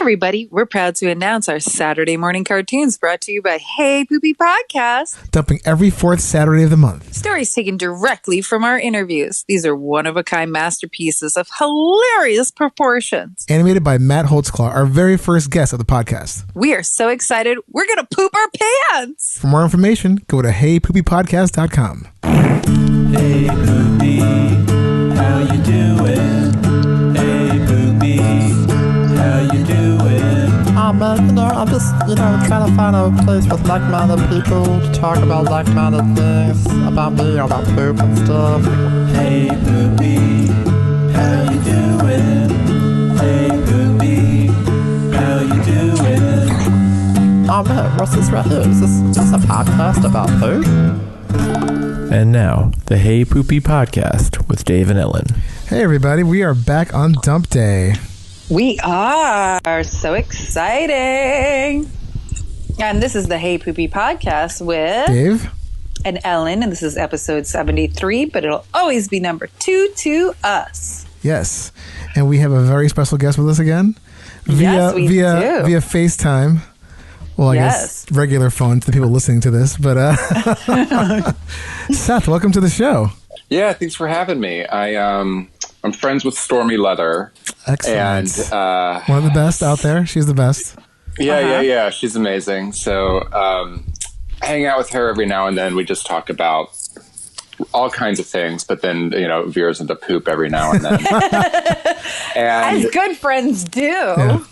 everybody, we're proud to announce our Saturday morning cartoons brought to you by Hey Poopy Podcast. Dumping every fourth Saturday of the month. Stories taken directly from our interviews. These are one-of-a-kind masterpieces of hilarious proportions. Animated by Matt Holtzclaw, our very first guest of the podcast. We are so excited, we're going to poop our pants! For more information, go to heypoopypodcast.com. Hey Poopy, how you doing? Hey Poopy, how you doing? I'm just, trying to find a place with like-minded people to talk about like-minded things about me, about poop and stuff. Hey Poopy, how you doing? Hey Poopy, how you doing? Oh man, what's this right here? Is this a podcast about poop? And now, the Hey Poopy Podcast with Dave and Ellen. Hey everybody, we are back on Dump Day. We are so exciting. And this is the Hey Poopy Podcast with Dave and Ellen, and this is episode 73, but it'll always be number 2 to us. Yes, and we have a very special guest with us again Yes, we do. via FaceTime. Well, I guess regular phone to the people listening to this, but Seth, welcome to the show. Yeah, thanks for having me. I'm friends with Stormy Leather. Excellent. And one of the best out there. She's the best. Yeah. She's amazing. So I hang out with her every now and then. We just talk about all kinds of things, but then, veers into poop every now and then. As good friends do.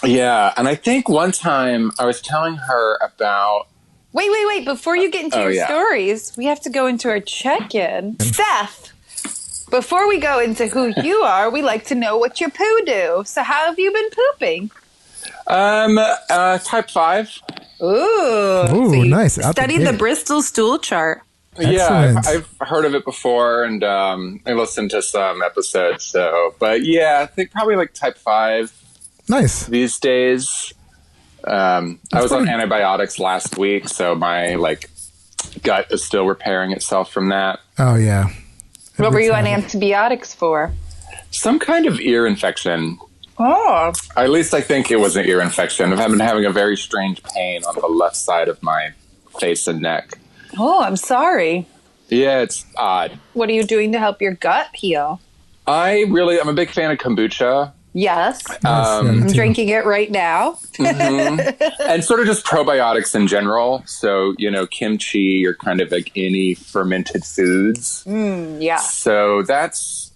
Yeah. And I think one time I was telling her about... Wait. Before you get into your stories, we have to go into our check-in. Seth, before we go into who you are, we like to know what your poo do. So how have you been pooping? Type 5. Ooh, so nice. Studied Studied the Bristol stool chart. Excellent. Yeah, I've heard of it before, and I listened to some episodes. So, but yeah, I think probably like type 5. Nice. These days. I was on antibiotics last week, so my gut is still repairing itself from that. Oh yeah. What were you on antibiotics for? Some kind of ear infection. Oh. At least I think it was an ear infection. I've been having a very strange pain on the left side of my face and neck. Oh, I'm sorry. Yeah, it's odd. What are you doing to help your gut heal? I'm a big fan of kombucha. Yes. I'm drinking it right now. Mm-hmm. And sort of just probiotics in general. So, kimchi or kind of like any fermented foods. Yeah. So that's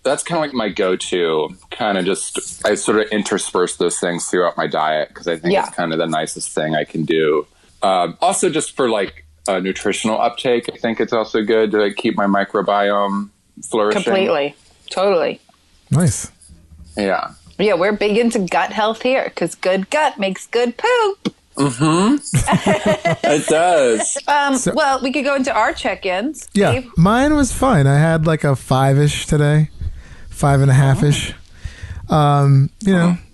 kind of like my go-to. Kind of just, I sort of intersperse those things throughout my diet because I think it's kind of the nicest thing I can do. Also just for nutritional uptake, I think it's also good to keep my microbiome flourishing. Completely. Totally. Nice. Yeah. Yeah, we're big into gut health here because good gut makes good poop. Mm-hmm. It does. Well, we could go into our check-ins. Yeah, Dave? mine was fine. I had like a 5-ish today, 5.5-ish.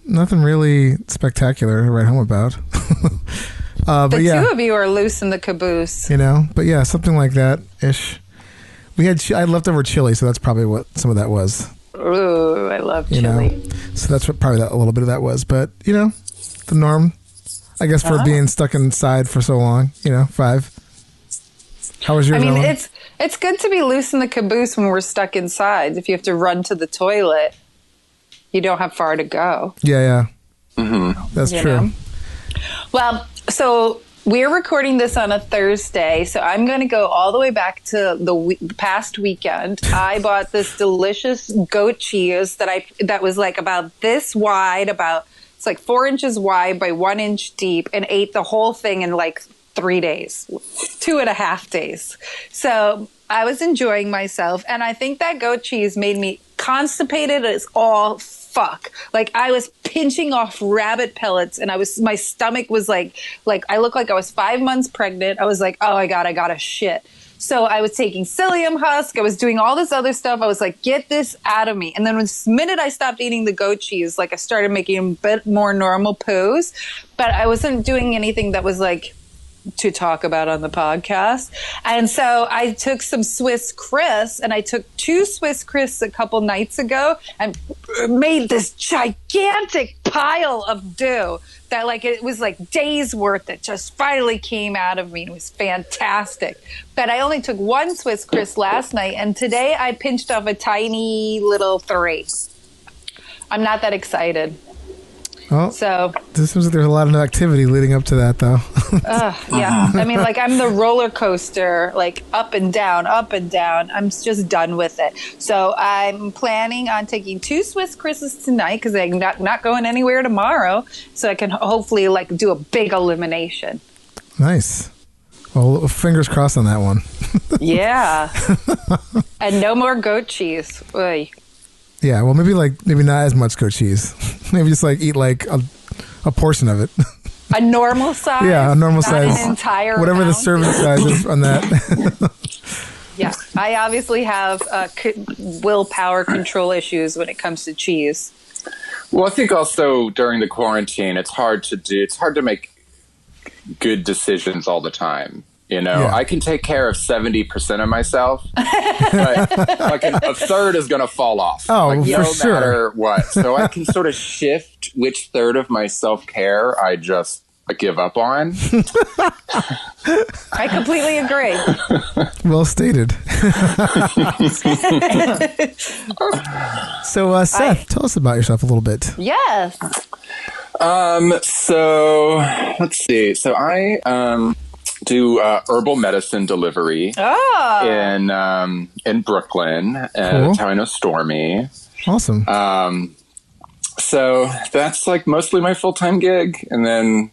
Nothing really spectacular to write home about. But the yeah, two of you are loose in the caboose. but yeah, something like that ish. We had I had leftover chili, so that's probably what some of that was. Ooh, I love chili. So that's what probably a little bit of that was. But the norm, I guess, for being stuck inside for so long. 5. How was yours? Ellen? it's good to be loose in the caboose when we're stuck inside. If you have to run to the toilet, you don't have far to go. Yeah. Mm-hmm. That's true. Well, so we're recording this on a Thursday, so I'm going to go all the way back to the past weekend. I bought this delicious goat cheese that was like about this wide, it's like 4 inches wide by 1 inch deep, and ate the whole thing in like 3 days, 2.5 days. So I was enjoying myself, and I think that goat cheese made me constipated as all fuck. Like I was pinching off rabbit pellets, and my stomach was like I looked like I was 5 months pregnant. I was like, oh my God, I gotta shit. So I was taking psyllium husk. I was doing all this other stuff. I was like, get this out of me. And then the minute I stopped eating the goat cheese, I started making a bit more normal poos, but I wasn't doing anything that was to talk about on the podcast. And so I took some Swiss Chris, and I took 2 Swiss Chris a couple nights ago and made this gigantic pile of dough that like it was like days worth that just finally came out of me. It was fantastic. But I only took 1 Swiss Chris last night, and today I pinched off a tiny little 3. I'm not that excited. Well, so this seems like there's a lot of activity leading up to that, though. yeah. I mean, like I'm the roller coaster, like up and down, up and down. I'm just done with it. So I'm planning on taking 2 Swiss Chris's tonight because I'm not going anywhere tomorrow. So I can hopefully like do a big elimination. Nice. Well, fingers crossed on that one. Yeah. And no more goat cheese. Oy. Yeah, well, maybe not as much goat cheese. Maybe just like eat like a portion of it. A normal size? Yeah, a normal not size. An entire whatever amount. the serving size is on that. Yeah, I obviously have willpower control issues when it comes to cheese. Well, I think also during the quarantine, it's hard to make good decisions all the time. You know, Yeah. I can take care of 70% of myself, but like a third is going to fall off. Oh, like, for no sure. matter what. So I can sort of shift which third of my self-care I just give up on. I completely agree. Well stated. So, Seth, tell us about yourself a little bit. Yes. So let's see. So I do herbal medicine delivery in Brooklyn at Cool. a town of Stormy. Awesome. So that's like mostly my full-time gig, and then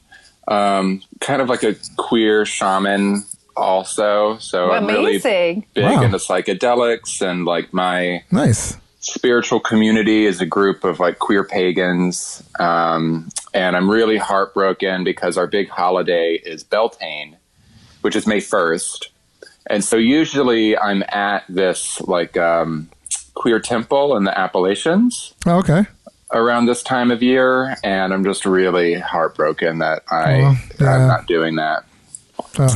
kind of like a queer shaman also. So I'm really Amazing. big Wow. into psychedelics, and like my Nice. spiritual community is a group of like queer pagans. And I'm really heartbroken because our big holiday is Beltane, which is May 1st. And so usually I'm at this like queer temple in the Appalachians Oh, okay. around this time of year. And I'm just really heartbroken that yeah. I'm not doing that. How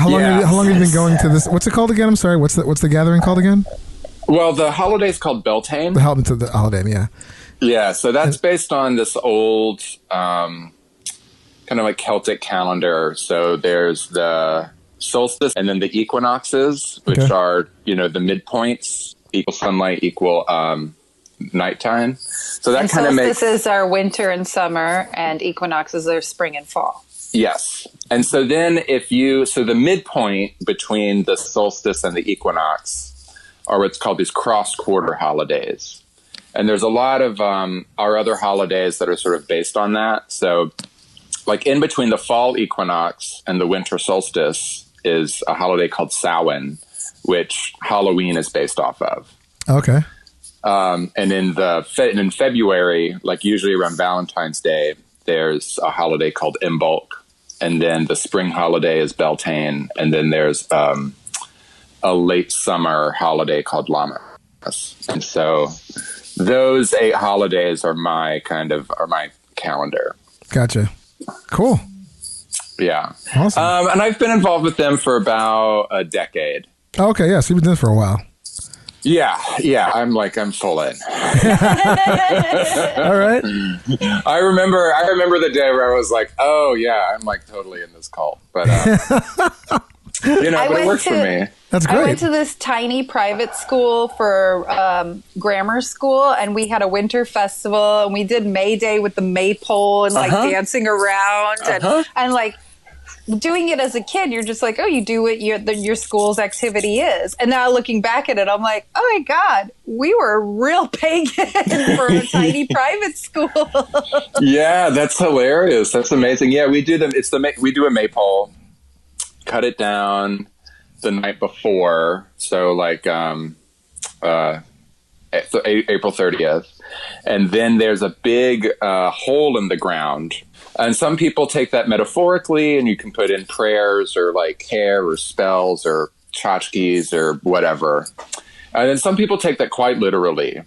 long Yeah. have you been going to this? What's it called again? I'm sorry. What's the gathering called again? Well, the holiday is called Beltane. The holiday. Yeah. Yeah, so that's based on this old kind of like Celtic calendar. So there's the solstice and then the equinoxes, which Okay. are, the midpoints, equal sunlight, equal nighttime. So that And kind of makes... solstices are winter and summer, and equinoxes are spring and fall. Yes. And so then so the midpoint between the solstice and the equinox are what's called these cross-quarter holidays. And there's a lot of our other holidays that are sort of based on that. So like in between the fall equinox and the winter solstice is a holiday called Samhain, which Halloween is based off of. Okay. And in February, like usually around Valentine's Day, there's a holiday called Imbolc. And then the spring holiday is Beltane. And then there's a late summer holiday called Lammas. And so those 8 holidays are my calendar. Gotcha. Cool. Yeah. Awesome. And I've been involved with them for about a decade. Okay. Yeah. So you've been doing this for a while. Yeah. I'm full in. All right. I remember the day where I was like, oh yeah, I'm like totally in this cult, but but it works for me. That's great. I went to this tiny private school for grammar school, and we had a winter festival, and we did May Day with the maypole and like dancing around and like doing it as a kid. You're just like, oh, you do what your school's activity is. And now looking back at it, I'm like, oh my God, we were real pagan for a tiny private school. Yeah, that's hilarious. That's amazing. Yeah, we do them. We do a maypole, cut it down the night before, so like April 30th, and then there's a big hole in the ground, and some people take that metaphorically, and you can put in prayers or like hair or spells or tchotchkes or whatever, and then some people take that quite literally,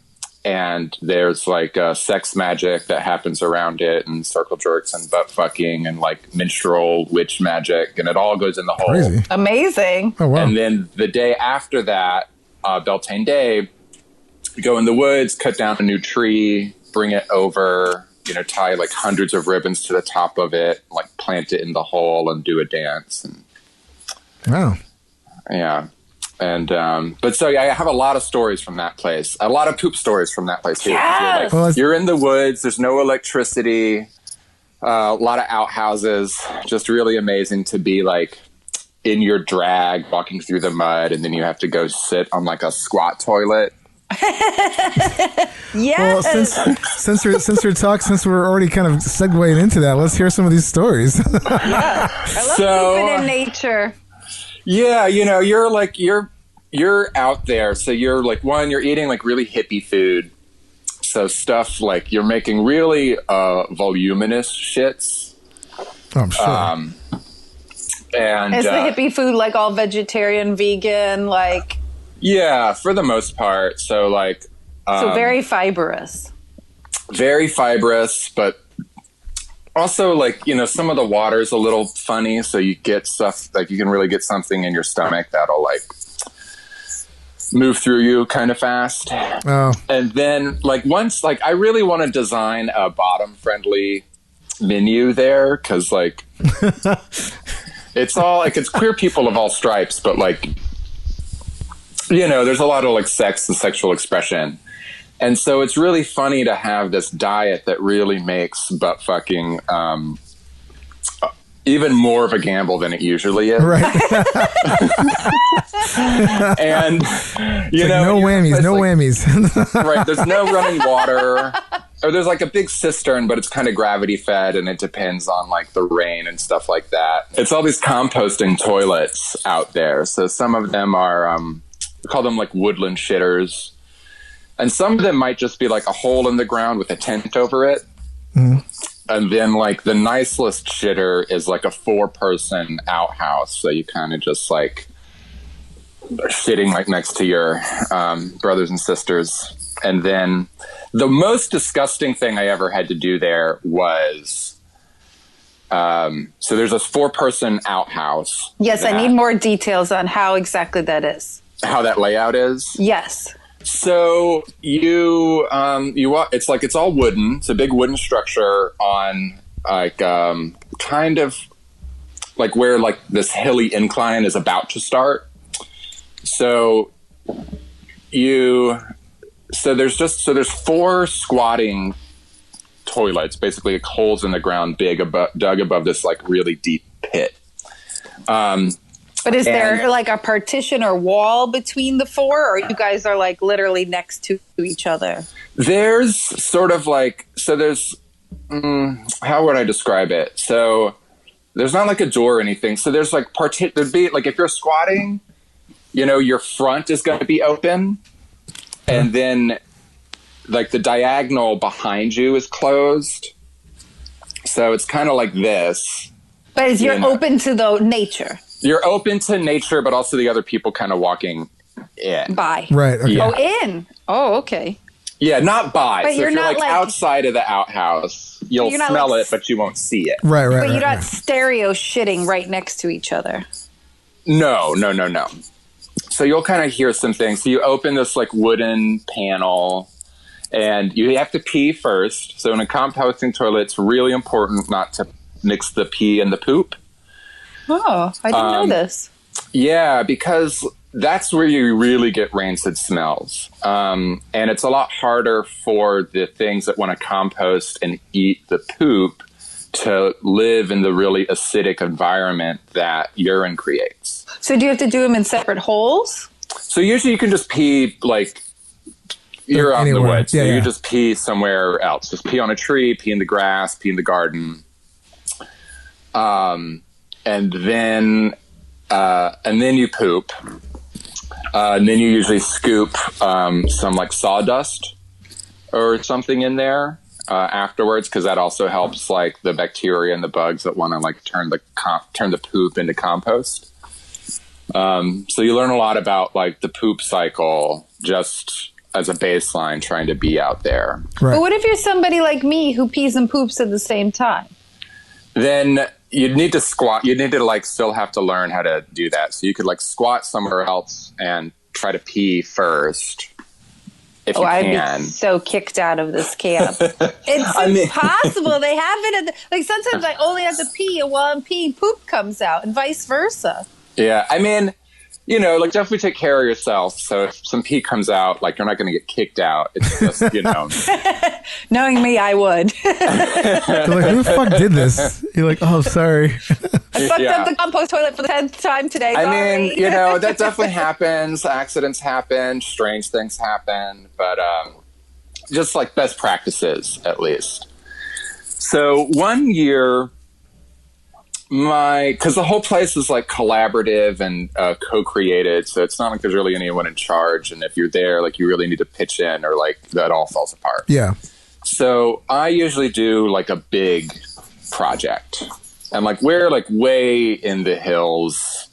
and there's like sex magic that happens around it, and circle jerks and butt fucking and like minstrel witch magic, and it all goes in the hole. Crazy. Amazing. Oh, wow. And then the day after that, Beltane Day, you go in the woods, cut down a new tree, bring it over, tie like hundreds of ribbons to the top of it, like plant it in the hole and do a dance. And Wow. yeah. And, but so yeah, I have a lot of stories from that place, a lot of poop stories from that place too. Yes! You're in the woods, there's no electricity, a lot of outhouses, just really amazing to be like in your drag, walking through the mud, and then you have to go sit on like a squat toilet. Yes. Well, since we're already kind of segueing into that, let's hear some of these stories. Yeah. I love pooping in nature. Yeah, you're out there. So you're like, you're eating like really hippie food. So stuff like you're making really voluminous shits. Oh, I'm sure. And is the hippie food like all vegetarian, vegan, like? Yeah, for the most part. So like, so very fibrous. Very fibrous, but also like, some of the water is a little funny. So you get stuff like you can really get something in your stomach that'll like move through you kind of fast. Oh. And then like once, like I really want to design a bottom friendly menu there. 'Cause like, it's all like, it's queer people of all stripes, but like, there's a lot of like sex and sexual expression. And so it's really funny to have this diet that really makes butt fucking even more of a gamble than it usually is. Right. And, no whammies. Right. There's no running water. Or there's like a big cistern, but it's kind of gravity fed, and it depends on like the rain and stuff like that. It's all these composting toilets out there. So some of them are, we call them like woodland shitters. And some of them might just be like a hole in the ground with a tent over it. Mm. And then like the nicest shitter is like a 4-person outhouse. So you kind of just like are sitting like next to your brothers and sisters. And then the most disgusting thing I ever had to do there was, so there's this 4-person outhouse. Yes, I need more details on how exactly that is. How that layout is? Yes. So you walk, it's all wooden. It's a big wooden structure on like, kind of like where like this hilly incline is about to start. So there's 4 squatting toilets, basically like holes in the ground, dug above this like really deep pit. But is there like a partition or wall between the 4, or you guys are like literally next to each other? There's sort of like, so there's, how would I describe it? So there's not like a door or anything. So there's like there'd be like, if you're squatting, your front is going to be open, and then like the diagonal behind you is closed. So it's kind of like this. But you're open to the nature. You're open to nature, but also the other people kind of walking in. By. Right. Okay. Yeah. Oh, in. Oh, okay. Yeah, not by. But so you're if you're not like outside of the outhouse, you'll smell it, but you won't see it. Right. But you're not stereo shitting right next to each other. No. So you'll kind of hear some things. So you open this like wooden panel, and you have to pee first. So in a composting toilet, it's really important not to mix the pee and the poop. Oh, I didn't know this. Yeah, because that's where you really get rancid smells. And it's a lot harder for the things that want to compost and eat the poop to live in the really acidic environment that urine creates. So do you have to do them in separate holes? So usually you can just pee like you're out in the woods. So you just pee somewhere else. Just pee on a tree, pee in the grass, pee in the garden. And then you poop. And then you usually scoop some like sawdust or something in there afterwards, because that also helps like the bacteria and the bugs that want to like turn the poop into compost. So you learn a lot about like the poop cycle just as a baseline trying to be out there. Right. But what if you're somebody like me who pees and poops at the same time? Then you'd need to squat. You'd need to like still have to learn how to do that. So you could like squat somewhere else and try to pee first. If you I'd can. be so kicked out of this camp. It's impossible. They have it like sometimes I only have to pee, and while I'm peeing, poop comes out, and vice versa. Yeah, I mean, you know, like definitely take care of yourself. So if some pee comes out, like you're not going to get kicked out. It's just, you know. Knowing me, I would. They're like, who the fuck did this? You're like, oh, sorry. I fucked up the compost toilet for the 10th time today. Sorry. I mean, you know, that definitely happens. Accidents happen. Strange things happen. But just like best practices, at least. So one year, because the whole place is like collaborative and co-created. So it's not like there's really anyone in charge. And if you're there, like you really need to pitch in or like that all falls apart. Yeah. So I usually do like a big project. And like we're like way in the hills,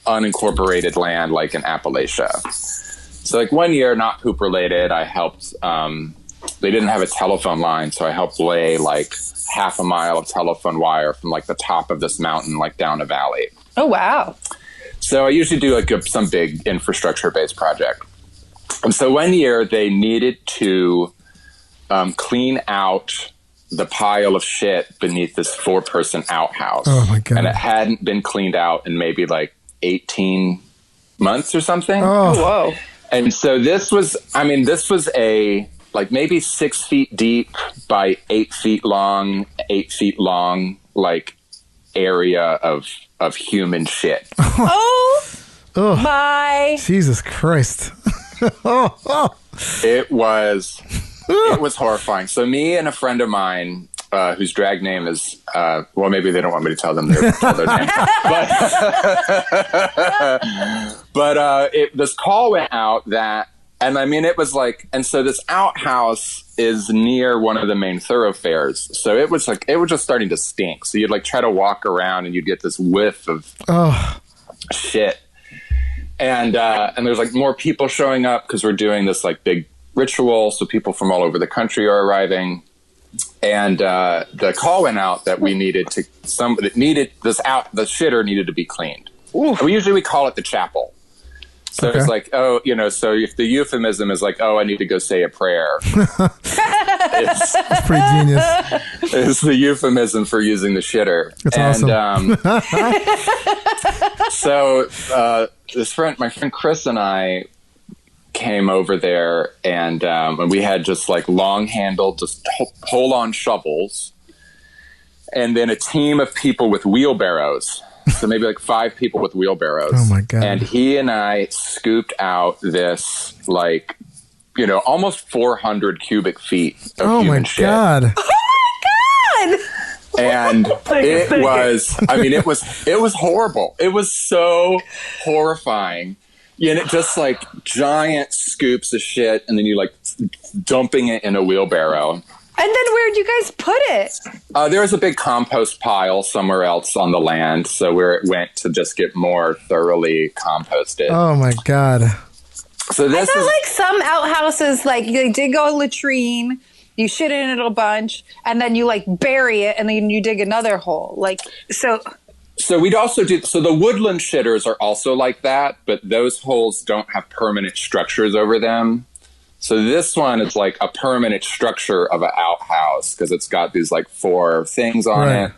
unincorporated land, like in Appalachia. So like one year, not poop related, I helped, they didn't have a telephone line. So I helped lay like half a mile of telephone wire from like the top of this mountain, like down a valley. Oh, wow. So I usually do like some big infrastructure based project. And so one year they needed to clean out the pile of shit beneath this 4-person outhouse. Oh my God. And it hadn't been cleaned out in maybe like 18 months or something. Oh, Whoa. And so this was a like maybe 6 feet deep by 8 feet long, like area of human shit. Oh, my. Jesus Christ. It was horrifying. So me and a friend of mine, whose drag name is, well, maybe they don't want me to tell them their name. But this call went out that, and I mean, it was like, and so this outhouse is near one of the main thoroughfares. So it was just starting to stink. So you'd like try to walk around and you'd get this whiff of shit. And there's like more people showing up because we're doing this like big ritual. So people from all over the country are arriving. And the call went out that the shitter needed to be cleaned. And we call it the chapel. So It's like, so if the euphemism is like, I need to go say a prayer. It's pretty genius. It's the euphemism for using the shitter. That's awesome. So my friend Chris and I came over there and we had just like long-handled, just pull-on shovels. And then a team of people with wheelbarrows. So maybe like 5 people with wheelbarrows. Oh my God. And he and I scooped out this like, almost 400 cubic feet of human shit. God. Oh, my God. And it was horrible. It was so horrifying. And it just like giant scoops of shit. And then you like dumping it in a wheelbarrow. And then where'd you guys put it? There was a big compost pile somewhere else on the land, so where it went to just get more thoroughly composted. Oh my God! So this is like some outhouses, like they dig a latrine, you shit in it a bunch, and then you like bury it, and then you dig another hole. Like so. So we'd also do. So the woodland shitters are also like that, but those holes don't have permanent structures over them. So this one is like a permanent structure of an outhouse because it's got these like 4 things on it.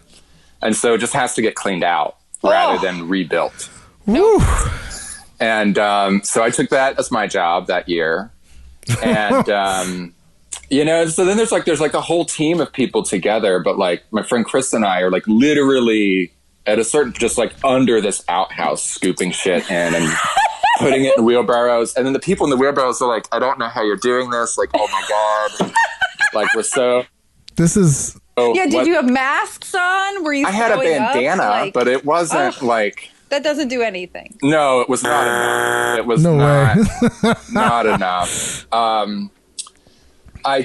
And so it just has to get cleaned out rather than rebuilt. Woo. And so I took that as my job that year. And, so then there's like a whole team of people together. But like my friend Chris and I are like literally at a certain, just like under this outhouse scooping shit in and putting it in wheelbarrows. And then the people in the wheelbarrows are like, I don't know how you're doing this. Like, oh my God. Like, we're so... This is... did you have masks on? Were you I had a bandana, but it wasn't like... That doesn't do anything. No, it was not enough. It was not enough.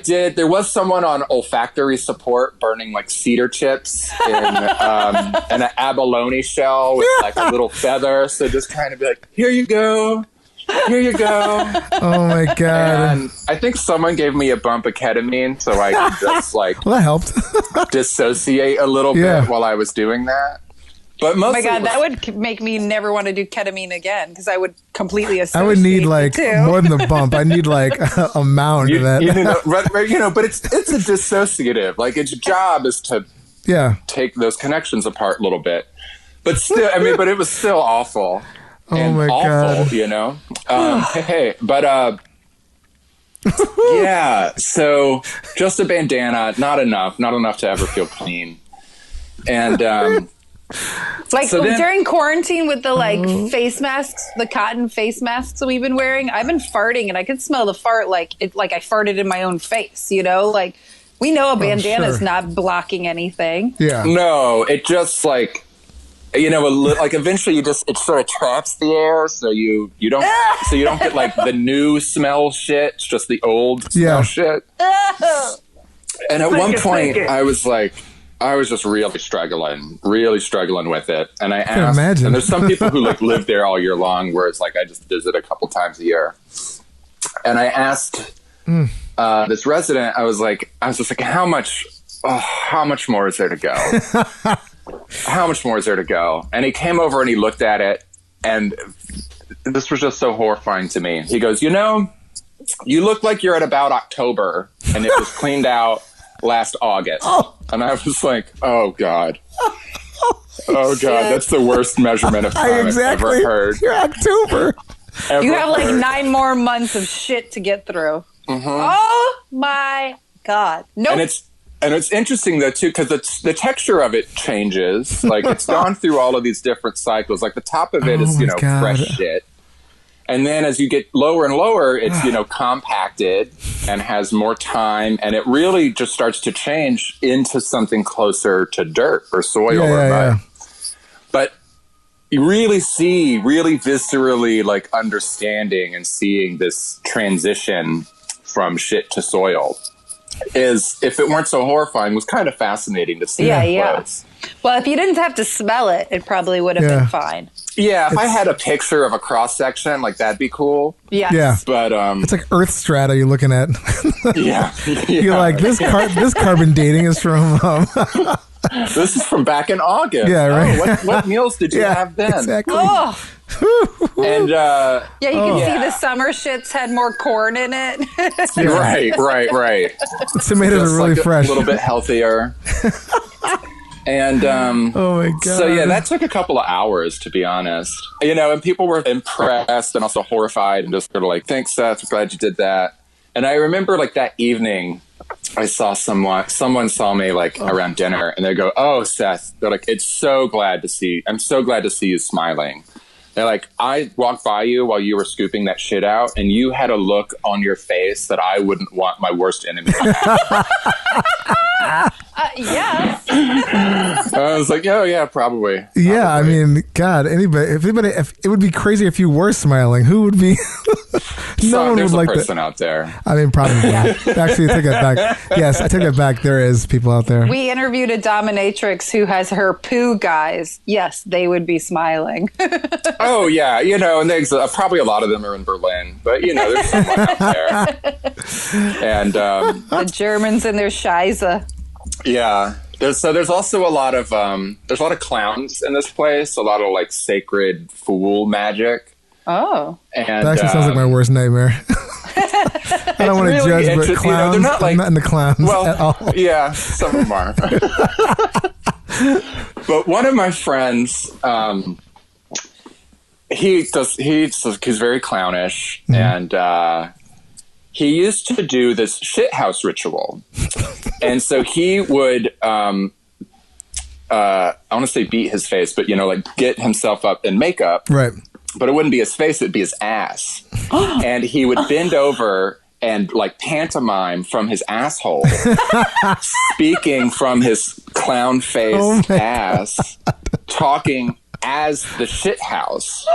There was someone on olfactory support burning like cedar chips in an abalone shell with like a little feather. So just trying to be like, here you go. here you go. Oh my God. And I think someone gave me a bump of ketamine so I could just like Well, that helped. dissociate a little bit while I was doing that. But Oh mostly my God, that would make me never want to do ketamine again because I would completely associate I would need like the two. more than the bump. I need like a mound of that. but it's a dissociative. Like its job is to take those connections apart a little bit. But still, I mean, but it was still awful. Oh my God. You know? Yeah, so just a bandana, not enough to ever feel clean. And like so then, during quarantine with the like face masks, the cotton face masks that we've been wearing, I've been farting and I could smell the fart like I farted in my own face, you know? Like we know a bandana is not blocking anything. Yeah. No, it just like, you know, like eventually it sort of traps the air, so you don't get like the new smell shit. It's just the old smell shit. And at one point, I was just really struggling with it. And I asked, and there's some people who like live there all year long, where it's like I just visit a couple times a year. And I asked this resident, I was just like, how much more is there to go? How much more is there to go? And he came over and he looked at it, and this was just so horrifying to me. He goes, you know, you look like you're at about October, and it was cleaned out last August. And I was like, oh God. Oh God, that's the worst measurement of time I've ever heard. You're October. You have like 9 more months of shit to get through. Mm-hmm. Oh my God. Nope. And it's interesting though too, because the texture of it changes. Like it's gone through all of these different cycles. Like the top of it is, you know, fresh shit. And then as you get lower and lower, it's, you know, compacted and has more time. And it really just starts to change into something closer to dirt or soil or mud. But you really viscerally like understanding and seeing this transition from shit to soil is, if it weren't so horrifying, was kind of fascinating to see. Close. Well, if you didn't have to smell it, it probably would have been fine. Yeah, if I had a picture of a cross section, like that'd be cool. Yeah, but it's like Earth strata you're looking at. Yeah, you're like this carbon dating is from. This is from back in August. Yeah, right. Oh, what meals did you have then? Exactly. And you can see the summer shits had more corn in it. Right. It's made it really fresh, a little bit healthier. And oh my God. So yeah, that took a couple of hours, to be honest. You know, and people were impressed and also horrified and just sort of like, thanks, Seth, I'm glad you did that. And I remember like that evening, I saw someone saw me like around dinner, and they go, oh, Seth, they're like, I'm so glad to see you smiling. They're like, I walked by you while you were scooping that shit out, and you had a look on your face that I wouldn't want my worst enemy to have. Yes. I was like, oh yeah, probably. Yeah, I mean, God, if it would be crazy if you were smiling. Who would be? No one would like that. There's a person out there. I mean, probably. Actually, I take that back. Yes, I take that back. There is people out there. We interviewed a dominatrix who has her poo guys. Yes, they would be smiling. Oh yeah, you know, and probably a lot of them are in Berlin, but you know, there's someone out there. And the Germans and their Scheiße. Yeah. There's also a lot of clowns in this place, a lot of like sacred fool magic. Oh. And that actually sounds like my worst nightmare. I don't want to judge, but clowns, they're not like, I'm not into clowns at all. Yeah, some of them are. But one of my friends, he's very clownish, and he used to do this shithouse ritual. And so he would, I want to say beat his face, but, you know, like get himself up in makeup. Right. But it wouldn't be his face, it'd be his ass. And he would bend over and like pantomime from his asshole, speaking from his clown face ass, talking as the shit house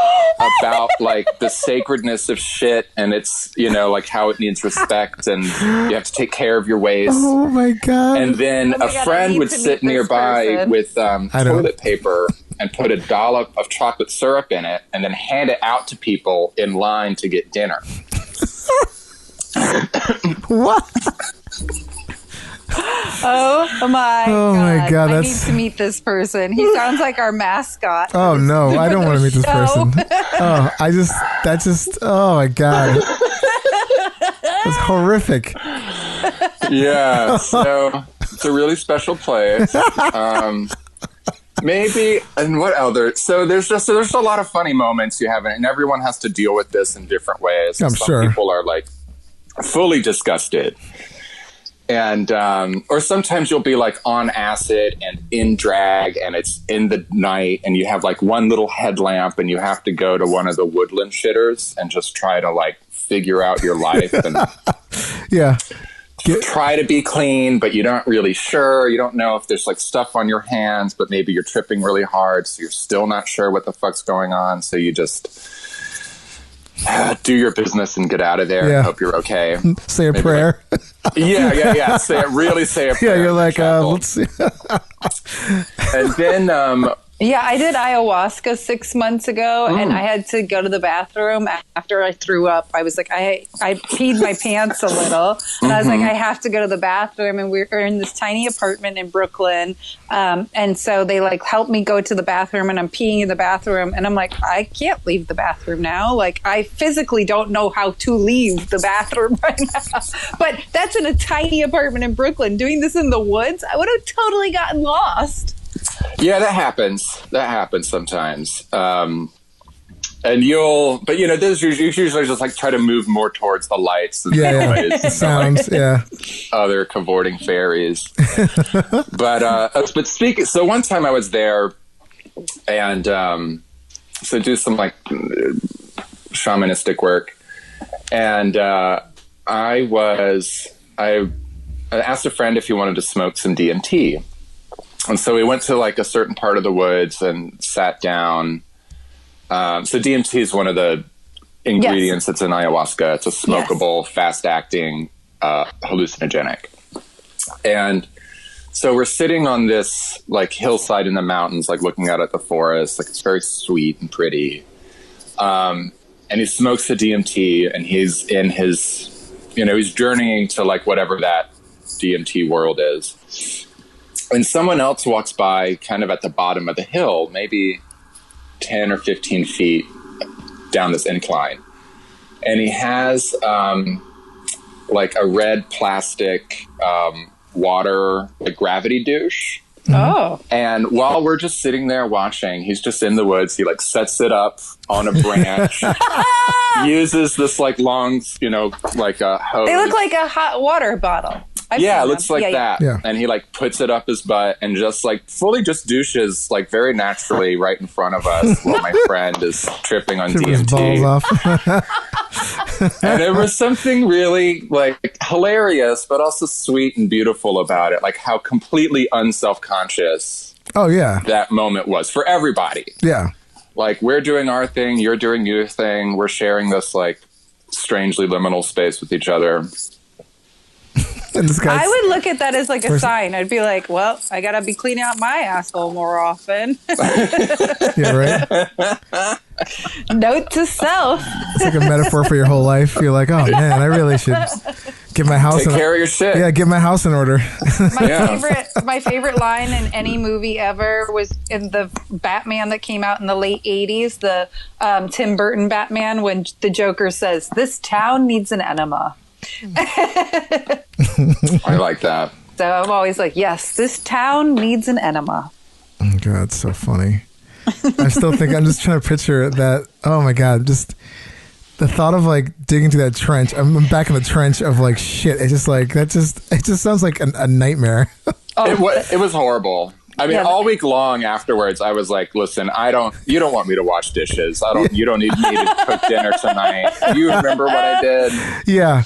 about like the sacredness of shit, and it's, you know, like how it needs respect, and you have to take care of your waste. Oh my God. And then a friend would sit nearby with toilet paper and put a dollop of chocolate syrup in it and then hand it out to people in line to get dinner. What? Oh my God! I need to meet this person. He sounds like our mascot. Oh no, I don't want to meet this person. Oh my God, that's horrific. Yeah, so it's a really special place. Maybe, and what other? So there's a lot of funny moments you have, and everyone has to deal with this in different ways. I'm Some sure people are like fully disgusted. And, or sometimes you'll be like on acid and in drag, and it's in the night, and you have like one little headlamp, and you have to go to one of the woodland shitters and just try to like figure out your life and yeah, try to be clean, but you don't really sure. You don't know if there's like stuff on your hands, but maybe you're tripping really hard, so you're still not sure what the fuck's going on. So you just do your business and get out of there. Yeah. And hope you're okay. Say a Maybe prayer. Like, yeah. Say a prayer. Yeah, you're like, let's see. And then, yeah, I did ayahuasca 6 months ago, and I had to go to the bathroom after I threw up. I was like, I peed my pants a little, and I was like, I have to go to the bathroom. And we're in this tiny apartment in Brooklyn, and so they like helped me go to the bathroom, and I'm peeing in the bathroom, and I'm like, I can't leave the bathroom now. Like, I physically don't know how to leave the bathroom right now. But that's in a tiny apartment in Brooklyn. Doing this in the woods, I would have totally gotten lost. Yeah, that happens. That happens sometimes. And but you know, those usually just like try to move more towards the lights and noise, sounds, other cavorting fairies. But speaking, so one time I was there, and so do some like shamanistic work, and I asked a friend if he wanted to smoke some DMT. And so we went to like a certain part of the woods and sat down. So DMT is one of the ingredients that's in ayahuasca. It's a smokable, fast-acting hallucinogenic. And so we're sitting on this like hillside in the mountains, like looking out at the forest. Like it's very sweet and pretty. And he smokes the DMT, and he's in his, you know, he's journeying to like whatever that DMT world is. And someone else walks by kind of at the bottom of the hill, maybe 10 or 15 feet down this incline. And he has like a red plastic water, like gravity douche. Oh. And while we're just sitting there watching, he's just in the woods. He like sets it up on a branch, uses this like long, you know, like a hose. They look like a hot water bottle. It looks like that. Yeah. And he like puts it up his butt and just like fully just douches like very naturally right in front of us while my friend is tripping on DMT. His balls off. And there was something really like hilarious, but also sweet and beautiful about it. Like how completely unselfconscious that moment was for everybody. Yeah. Like we're doing our thing, you're doing your thing. We're sharing this like strangely liminal space with each other. I would look at that as like a sign. I'd be like, well, I gotta be cleaning out my asshole more often. Yeah, right. Note to self. It's like a metaphor for your whole life. You're like, oh man, I really should get my house. Take care of your shit. Yeah, get my house in order. My favorite line in any movie ever was in the Batman that came out in the late 80s, the Tim Burton Batman, when the Joker says, "This town needs an enema." I like that. So I'm always like, yes, this town needs an enema. Oh God, it's so funny. I still think I'm just trying to picture that. Oh my God, just the thought of like digging to that trench. I'm back in the trench of like shit. It's just like it just sounds like a nightmare. It was horrible. I mean, all week long afterwards, I was like, listen, you don't want me to wash dishes. You don't need me to cook dinner tonight. You remember what I did? Yeah.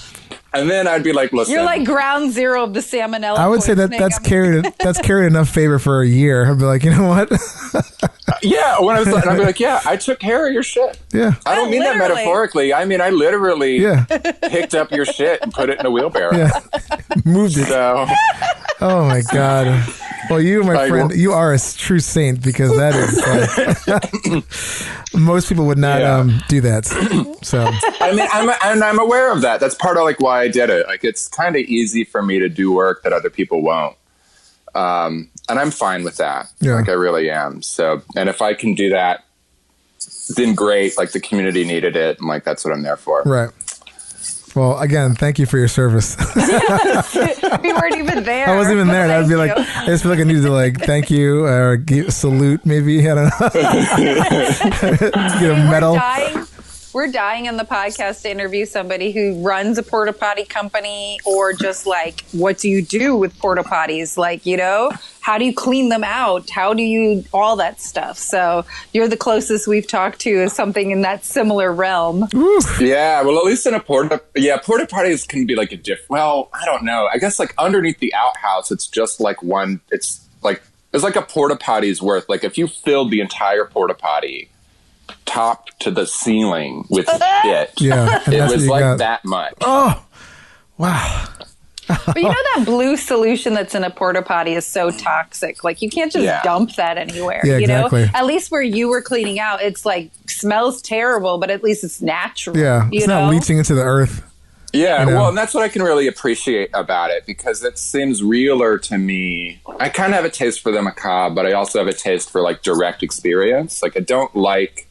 And then I'd be like, listen. You're like ground zero of the salmonella. I would say that's carried enough favor for a year. I'd be like, you know what? Yeah, when I was, and I'd be like, yeah, I took care of your shit. Yeah. I don't mean that metaphorically. I mean, I literally picked up your shit and put it in a wheelbarrow. Yeah. Moved it. So, oh my God. Well, you, my friend, you are a true saint, because that is like, most people would not do that. So I mean, I'm aware of that. That's part of like why I did it. Like, it's kind of easy for me to do work that other people won't. And I'm fine with that. Yeah. Like, I really am. So, and if I can do that, then great. Like, the community needed it. And like, that's what I'm there for. Right. Well, again, thank you for your service. We weren't even there. I wasn't even there. And I'd be like, I just feel like I needed to like, thank you, or salute maybe. I don't know. Get a medal. We're dying on the podcast to interview somebody who runs a porta potty company, or just like, what do you do with porta potties? Like, you know, how do you clean them out? How do you, all that stuff. So you're the closest we've talked to is something in that similar realm. Yeah. Well, at least in a porta potties can be like well, I don't know. I guess like underneath the outhouse, it's just like it's like a porta potty's worth. Like, if you filled the entire porta potty top to the ceiling with shit, it was like that much. Oh, wow. But you know, that blue solution that's in a porta potty is so toxic. Like, you can't just dump that anywhere. Yeah, you exactly. know, at least where you were cleaning out, it's like smells terrible, but at least it's natural. Yeah, it's not leaching into the earth. Yeah, well, and that's what I can really appreciate about it, because it seems realer to me. I kind of have a taste for the macabre, but I also have a taste for like direct experience. Like, I don't like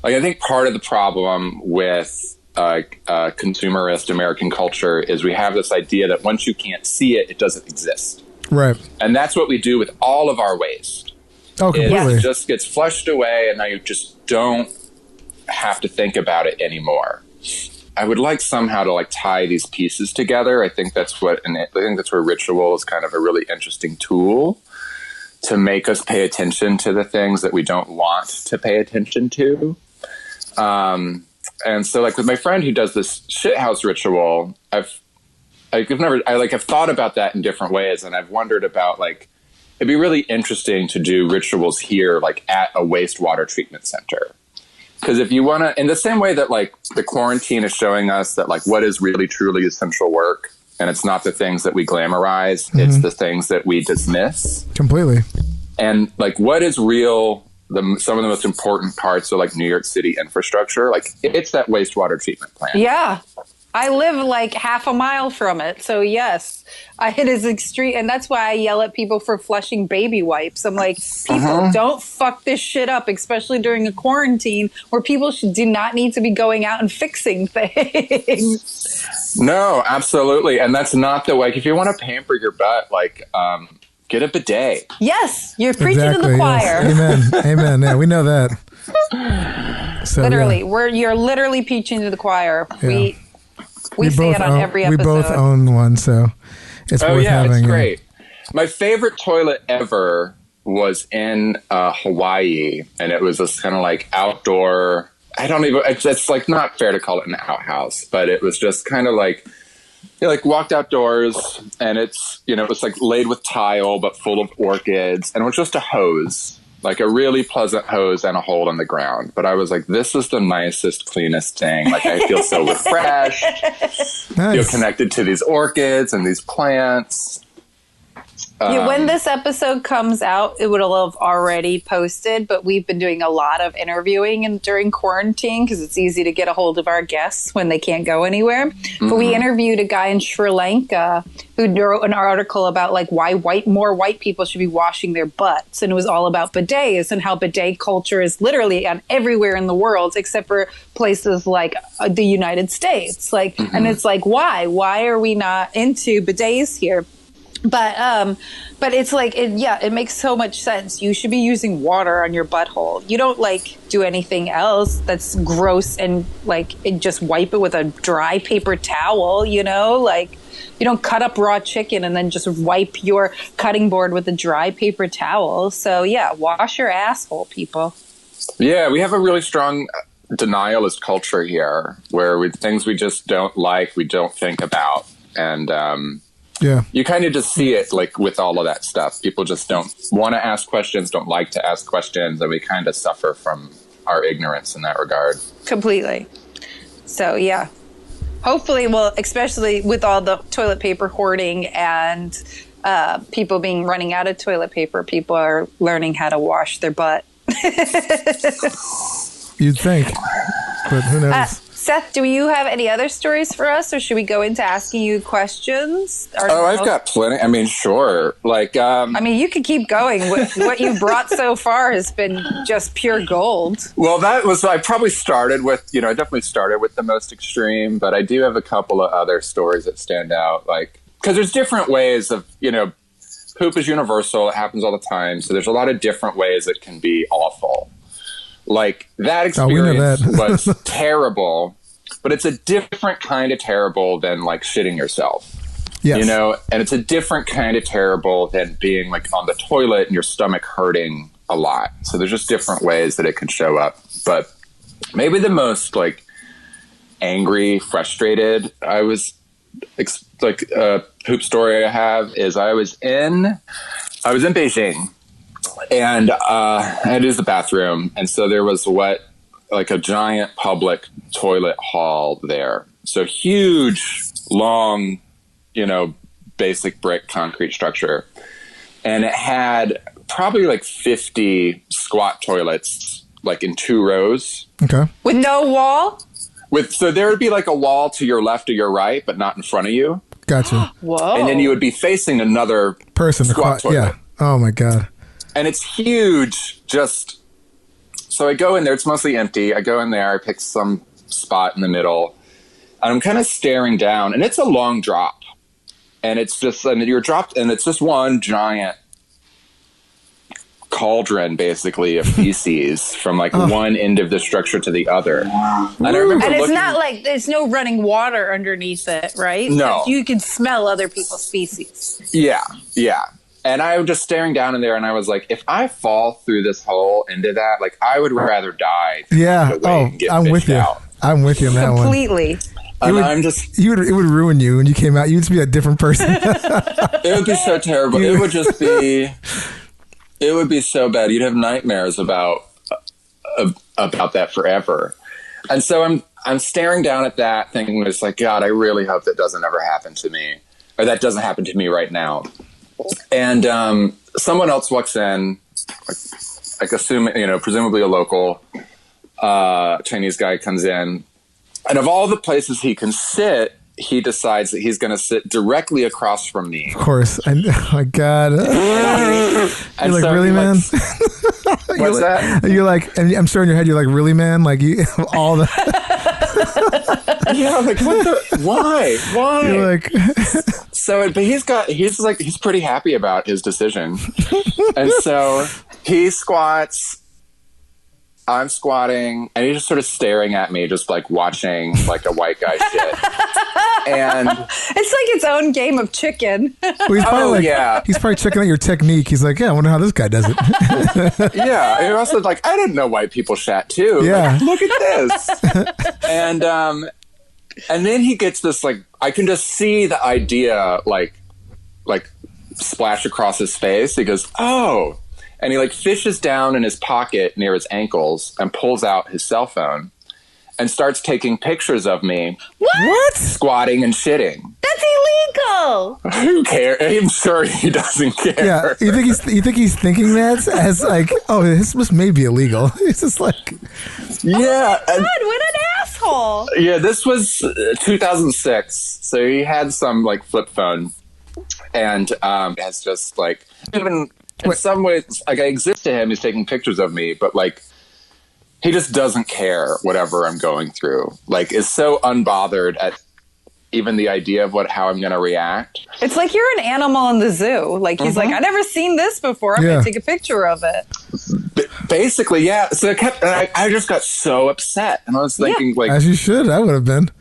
I think part of the problem with consumerist American culture is we have this idea that once you can't see it, it doesn't exist. Right. And that's what we do with all of our waste. Oh, completely. It just gets flushed away, and now you just don't have to think about it anymore. I would like somehow to like tie these pieces together. I think that's where ritual is kind of a really interesting tool to make us pay attention to the things that we don't want to pay attention to. And so like with my friend who does this shithouse ritual, I've thought about that in different ways. And I've wondered about like, it'd be really interesting to do rituals here, like at a wastewater treatment center. Because if you want to, in the same way that like the quarantine is showing us that like what is really truly essential work, and it's not the things that we glamorize, it's the things that we dismiss. Completely. And like what is real, some of the most important parts of like New York City infrastructure, like it's that wastewater treatment plant. Yeah. I live like half a mile from it. So yes, it is extreme. And that's why I yell at people for flushing baby wipes. I'm like, people don't fuck this shit up, especially during a quarantine where people do not need to be going out and fixing things. No, absolutely. And that's not the way. If you want to pamper your butt, like, get a bidet. Yes, you're preaching to the choir. Yes. Amen. Amen. Yeah, we know that. So, literally, you're literally preaching to the choir. Yeah. We say it on every episode. We both own one, so it's worth having. It's great. My favorite toilet ever was in Hawaii, and it was this kind of like outdoor. It's like not fair to call it an outhouse, but it was just kind of like you like walked outdoors, and it's it was like laid with tile but full of orchids, and it was just a hose. Like a really pleasant hose and a hole in the ground. But I was like, this is the nicest, cleanest thing. Like I feel so refreshed. Nice. Feel connected to these orchids and these plants. When this episode comes out, it would have already posted, but we've been doing a lot of interviewing during quarantine because it's easy to get a hold of our guests when they can't go anywhere. But we interviewed a guy in Sri Lanka who wrote an article about like why more white people should be washing their butts. And it was all about bidets and how bidet culture is literally everywhere in the world except for places like the United States. Like, and it's like, why? Why are we not into bidets here? But it's like, it makes so much sense. You should be using water on your butthole. You don't like do anything else that's gross and like just wipe it with a dry paper towel, like you don't cut up raw chicken and then just wipe your cutting board with a dry paper towel. So yeah, wash your asshole, people. Yeah, we have a really strong denialist culture here, where things we just don't like, we don't think about, and you kind of just see it like with all of that stuff. People just don't want to ask questions, don't like to ask questions, and we kind of suffer from our ignorance in that regard. Completely. So yeah, hopefully, well, especially with all the toilet paper hoarding and people running out of toilet paper, people are learning how to wash their butt. You'd think, but who knows? Seth, do you have any other stories for us, or should we go into asking you questions? I've got plenty. I mean, sure. Like, you could keep going. What you've brought so far has been just pure gold. Well, I probably started with, I definitely started with the most extreme, but I do have a couple of other stories that stand out. Like, because there's different ways of, poop is universal. It happens all the time. So there's a lot of different ways it can be awful. Like, that experience was terrible, but it's a different kind of terrible than, like, shitting yourself. Yes. And it's a different kind of terrible than being, like, on the toilet and your stomach hurting a lot. So there's just different ways that it can show up. But maybe the most, like, angry, frustrated poop story I have is I was in Beijing. And I had to use the bathroom. And so there was a giant public toilet hall there. So huge, long, basic brick concrete structure. And it had probably like 50 squat toilets, like in 2 rows. Okay. With no wall? So there would be like a wall to your left or your right, but not in front of you. Gotcha. Whoa. And then you would be facing another person. Squat toilet. Yeah. Oh my God. And it's huge. So I go in there. It's mostly empty. I go in there. I pick some spot in the middle. And I'm kind of staring down. And it's a long drop. And it's just, you're dropped. And it's just one giant cauldron, basically, of feces from one end of the structure to the other. And I remember it's not like there's no running water underneath it, right? No. Like you can smell other people's feces. Yeah. Yeah. And I was just staring down in there, and I was like, if I fall through this hole into that, like, I would rather die. Yeah. I'm with you. Out. I'm with you on that Completely. one. It would ruin you when you came out. You'd just be a different person. It would be so terrible. It would just be, it would be so bad. You'd have nightmares about that forever. And so I'm staring down at that thinking, it's like, God, I really hope that doesn't ever happen to me, or that doesn't happen to me right now. And someone else walks in, like presumably a local Chinese guy comes in. And of all the places he can sit, he decides that he's going to sit directly across from me. Of course. Oh, my God. You're like, really, man? What's that? You're like, and I'm sure in your head, you're like, really, man? Like, you all the... Yeah, like, why? You're like... So, but he's pretty happy about his decision. And so he squats, I'm squatting, and he's just sort of staring at me, just like watching like a white guy shit. And it's like its own game of chicken. Well, he's probably checking out your technique. He's like, yeah, I wonder how this guy does it. Yeah. And also like, I didn't know white people shat too. Yeah. Like, look at this. And then he gets this, like, I can just see the idea, like splash across his face. He goes, oh. And he, like, fishes down in his pocket near his ankles and pulls out his cell phone and starts taking pictures of me. What? Squatting and shitting. That's illegal. Who cares? I'm sure he doesn't care. Yeah. You think he's thinking that as, like, oh, this may be illegal. It's just like... Yeah. Oh, my God, what an asshole. Yeah, this was 2006. So he had some, like, flip phone. And has just, like, even in some ways, like, I exist to him. He's taking pictures of me, but, like, he just doesn't care whatever I'm going through. Like, is so unbothered at even the idea of how I'm going to react. It's like you're an animal in the zoo. Like, he's like, I've never seen this before. I'm going to take a picture of it. Basically, yeah. So I just got so upset. And I was thinking, like... As you should. I would have been.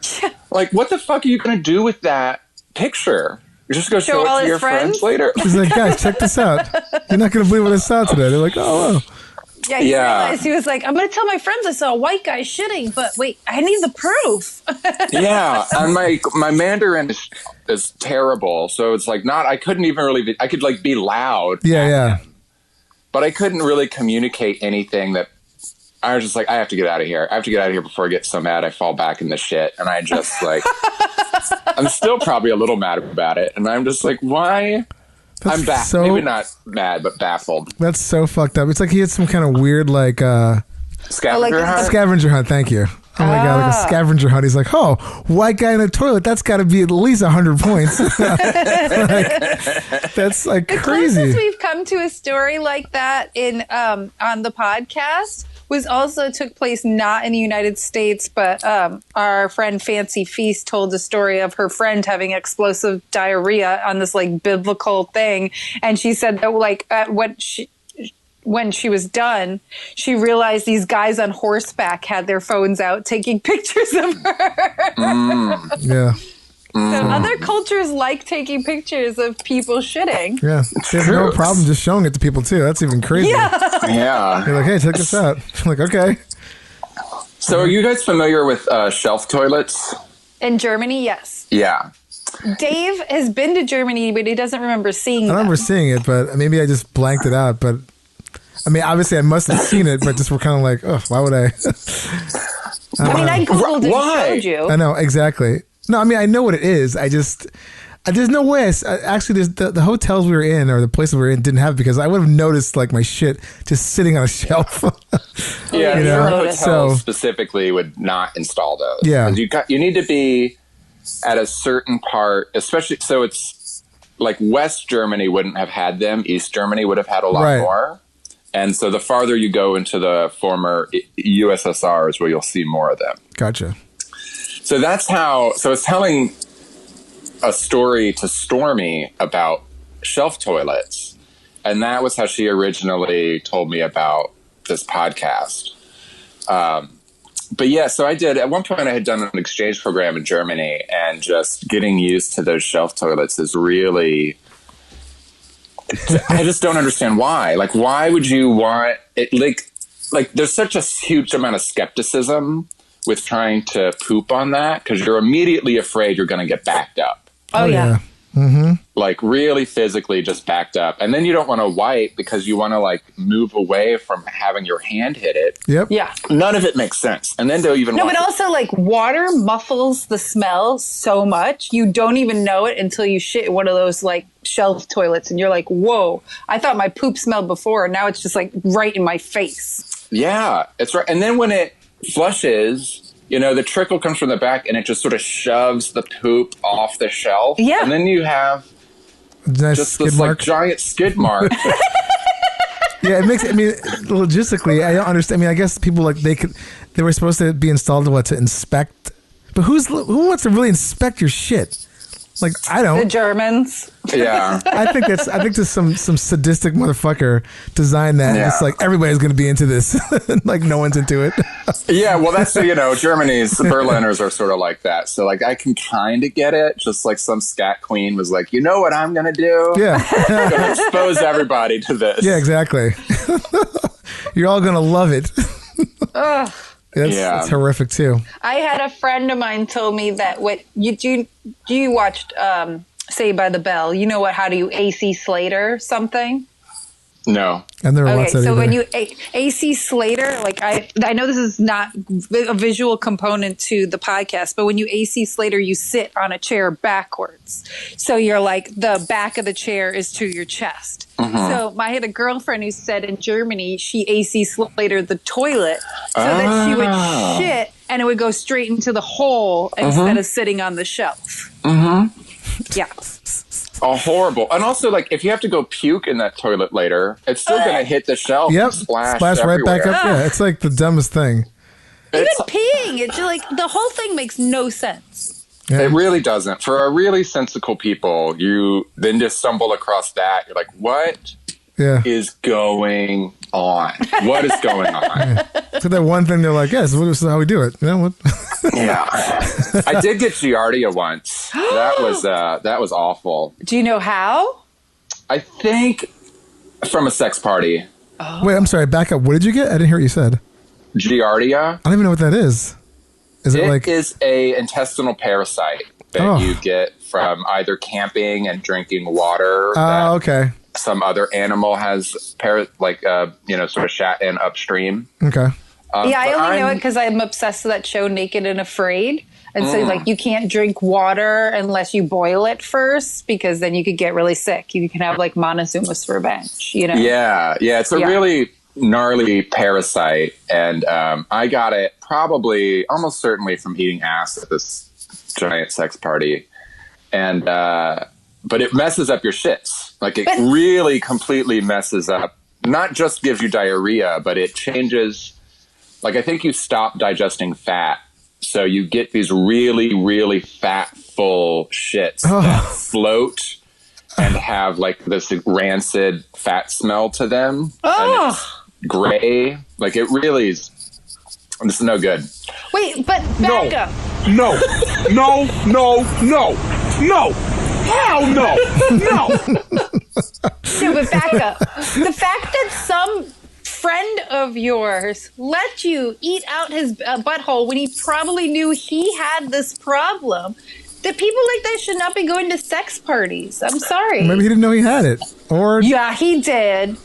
Like, what the fuck are you going to do with that picture? You're just going to show it to your friends later? He's like, guys, check this out. You're not going to believe what I saw today. They're like, oh, wow. Yeah, he realized, he was like, I'm going to tell my friends I saw a white guy shitting, but wait, I need the proof. Yeah, and my Mandarin is terrible, so it's like I couldn't even really, I could like be loud. Yeah. But I couldn't really communicate anything that, I was just like, I have to get out of here. I have to get out of here before I get so mad I fall back in the shit. And I just like, I'm still probably a little mad about it. And I'm just like, why? I'm baffled. Maybe not mad, but baffled. That's so fucked up. It's like he had some kind of weird like scavenger hunt. Scavenger hunt. Thank you. Oh my god, like a scavenger hunt. He's like, oh, white guy in the toilet. That's got to be at least 100 points. That's like crazy. The closest we've come to a story like that in on the podcast was also took place not in the United States, but our friend Fancy Feast told the story of her friend having explosive diarrhea on this like biblical thing, and she said that like when she was done, she realized these guys on horseback had their phones out taking pictures of her. Yeah. So other cultures like taking pictures of people shitting. Yeah. They have no problem just showing it to people too. That's even crazy. Yeah. You're like, hey, check this out. I'm like, okay. So are you guys familiar with shelf toilets? In Germany, yes. Yeah. Dave has been to Germany, but he doesn't remember seeing it. I remember seeing it, but maybe I just blanked it out. But I mean, obviously I must have seen it, but just we're kind of like, oh, why would I? I Googled it and showed you. I know, exactly. No, I mean, I know what it is. There's no way. Actually, the hotels we were in or the places we were in didn't have it because I would have noticed like my shit just sitting on a shelf. Yeah, your hotels specifically would not install those. Yeah. You need to be at a certain part, especially, so it's like West Germany wouldn't have had them. East Germany would have had a lot more. And so the farther you go into the former USSR is where you'll see more of them. Gotcha. So that's how, so it's telling a story to Stormy about shelf toilets. And that was how she originally told me about this podcast. But yeah, so I did, at one point I had done an exchange program in Germany, and just getting used to those shelf toilets is really, I just don't understand why. Like, why would you want it? Like there's such a huge amount of skepticism with trying to poop on that, because you're immediately afraid you're going to get backed up. Oh yeah. Mm-hmm. Like really physically just backed up. And then you don't want to wipe because you want to like move away from having your hand hit it. Yep. Yeah. None of it makes sense. And then they'll even but also like water muffles the smell so much you don't even know it until you shit in one of those like shelf toilets and you're like, whoa, I thought my poop smelled before, and now it's just like right in my face. Yeah, it's right. And then when it flushes, you know, the trickle comes from the back and it just sort of shoves the poop off the shelf. Yeah. And then you have just this like giant skid mark. Yeah, it makes, I mean, logistically, I don't understand. I mean, I guess people like they were supposed to be installed to inspect, but who wants to really inspect your shit? Like, I don't. The Germans. Yeah. I think there's some sadistic motherfucker designed that. Yeah. It's like everybody's going to be into this. Like no one's into it. Yeah, well, that's, you know, Germany's Berliners are sort of like that. So like I can kind of get it. Just like some scat queen was like, you know what I'm going to do? Yeah. I'm going to expose everybody to this. Yeah, exactly. You're all going to love it. Ugh. It's horrific too. I had a friend of mine told me that what you watched Saved by the Bell. You know how do you AC Slater something? No. I've never watched that so either. when you AC Slater, like I know this is not a visual component to the podcast, but when you AC Slater, you sit on a chair backwards. So you're like the back of the chair is to your chest. Mm-hmm. So I had a girlfriend who said in Germany she AC Slatered the toilet so that she would shit and it would go straight into the hole instead of sitting on the shelf. Mm-hmm. Yeah. Oh, horrible. And also, like, if you have to go puke in that toilet later, it's still going to hit the shelf. Yep. And splash right back up. Yeah, it's like the dumbest thing. Even peeing, it's like the whole thing makes no sense. Yeah. It really doesn't. For a really sensical people, you then just stumble across that. You're like, what is going on? What is going on? Yeah. So that one thing they're like, yes, this is how we do it. You know what? Yeah. I did get Giardia once. That was awful. Do you know how? I think from a sex party. Oh. Wait, I'm sorry. Back up. What did you get? I didn't hear what you said. Giardia. I don't even know what that is. Is it like? It is a intestinal parasite that you get from either camping and drinking water. Oh, okay. Some other animal has sort of shat in upstream. Okay. Yeah, I only know it because I'm obsessed with that show, Naked and Afraid. And so, like, you can't drink water unless you boil it first, because then you could get really sick. You can have, like, Montezuma's revenge, you know? Yeah. It's a really gnarly parasite. And I got it probably almost certainly from eating ass at this giant sex party. And but it messes up your shits. Like, it really completely messes up. Not just gives you diarrhea, but it changes. Like, I think you stop digesting fat. So you get these really, really fat, full shits that float and have, like, this rancid fat smell to them. And it's gray. Like, it really is. This is no good. Wait, but back up. No. Hell no. No. No, but back up. The fact that some friend of yours let you eat out his butthole when he probably knew he had this problem, that people like that should not be going to sex parties. I'm sorry. Maybe he didn't know he had it. Or yeah, he did.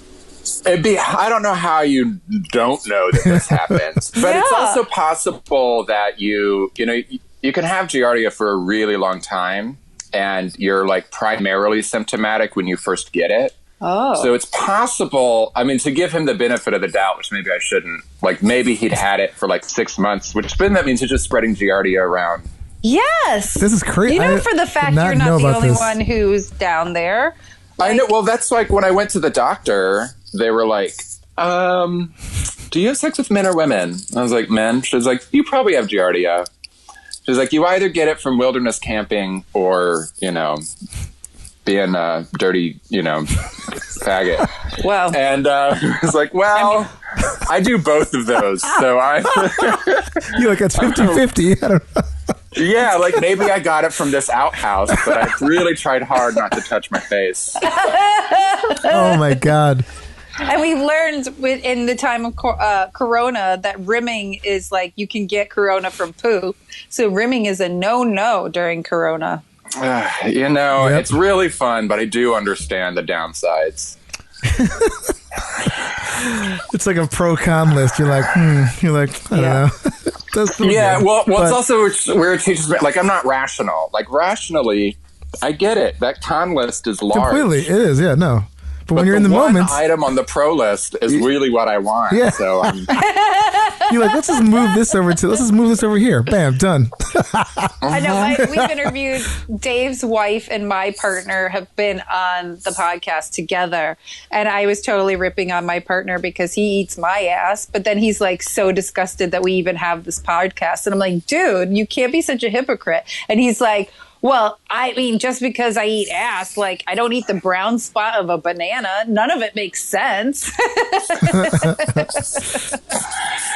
I don't know how you don't know that this happens, but it's also possible that you can have Giardia for a really long time and you're, like, primarily symptomatic when you first get it. Oh. So it's possible, I mean, to give him the benefit of the doubt, which maybe I shouldn't, like, maybe he'd had it for like 6 months, which then that means he's just spreading Giardia around. Yes. This is crazy. You know, for the fact you're not the only one who's down there. Like, I know. Well, that's like when I went to the doctor, they were like, do you have sex with men or women? I was like, men. She was like, you probably have Giardia. She was like, you either get it from wilderness camping or, being a dirty, faggot. Wow. And I was like, well, I do both of those. So you're like, it's 50-50. I don't know. Yeah, like maybe I got it from this outhouse, but I really tried hard not to touch my face. Oh my God. And we've learned in the time of Corona that rimming is like, you can get Corona from poop. So rimming is a no during Corona. It's really fun, but I do understand the downsides. It's like a pro-con list. You're like, I don't know. Yeah, well, it's also where it teaches me, like, I'm not rational. Like, rationally, I get it. That con list is large. Completely, it is, yeah, no. But when you're in the moment, item on the pro list is really what I want. Yeah. So you're like, let's just move this over here. Bam, done. I know. We've interviewed Dave's wife and my partner have been on the podcast together, and I was totally ripping on my partner because he eats my ass, but then he's like so disgusted that we even have this podcast, and I'm like, dude, you can't be such a hypocrite. And he's like, well, I mean, just because I eat ass, like, I don't eat the brown spot of a banana. None of it makes sense.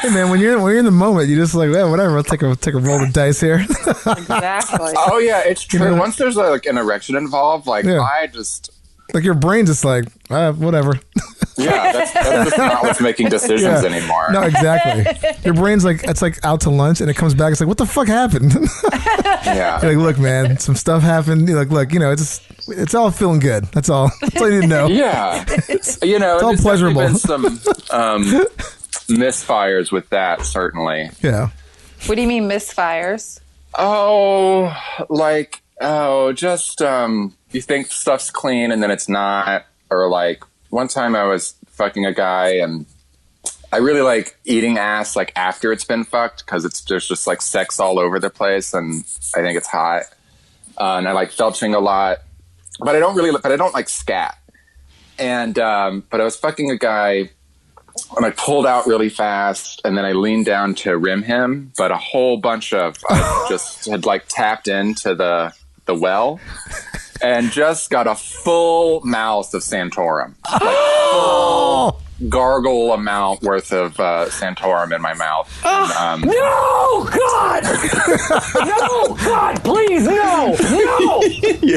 Hey, man, when you're in the moment, you're just like, well, whatever. I'll take a roll of dice here. Exactly. Oh yeah, it's true. Once there's like an erection involved, like I just like your brain just like whatever. Yeah, that's just not what's making decisions anymore. No, exactly. Your brain's like, it's like out to lunch and it comes back. It's like, what the fuck happened? Yeah. You're like, look, man, some stuff happened. You're like, look, it's all feeling good. That's all. That's all you need to know. Yeah. It's all pleasurable. Been some misfires with that, certainly. Yeah. What do you mean misfires? Just you think stuff's clean and then it's not, or like one time I was fucking a guy and I really like eating ass like after it's been fucked because there's just like sex all over the place and I think it's hot. And I like felching a lot, but I don't like scat. And but I was fucking a guy and I pulled out really fast and then I leaned down to rim him, but a whole bunch of I just had like tapped into the well. And just got a full mouth of Santorum. gargle amount worth of Santorum in my mouth. And, No, God! No, God, please, no! No!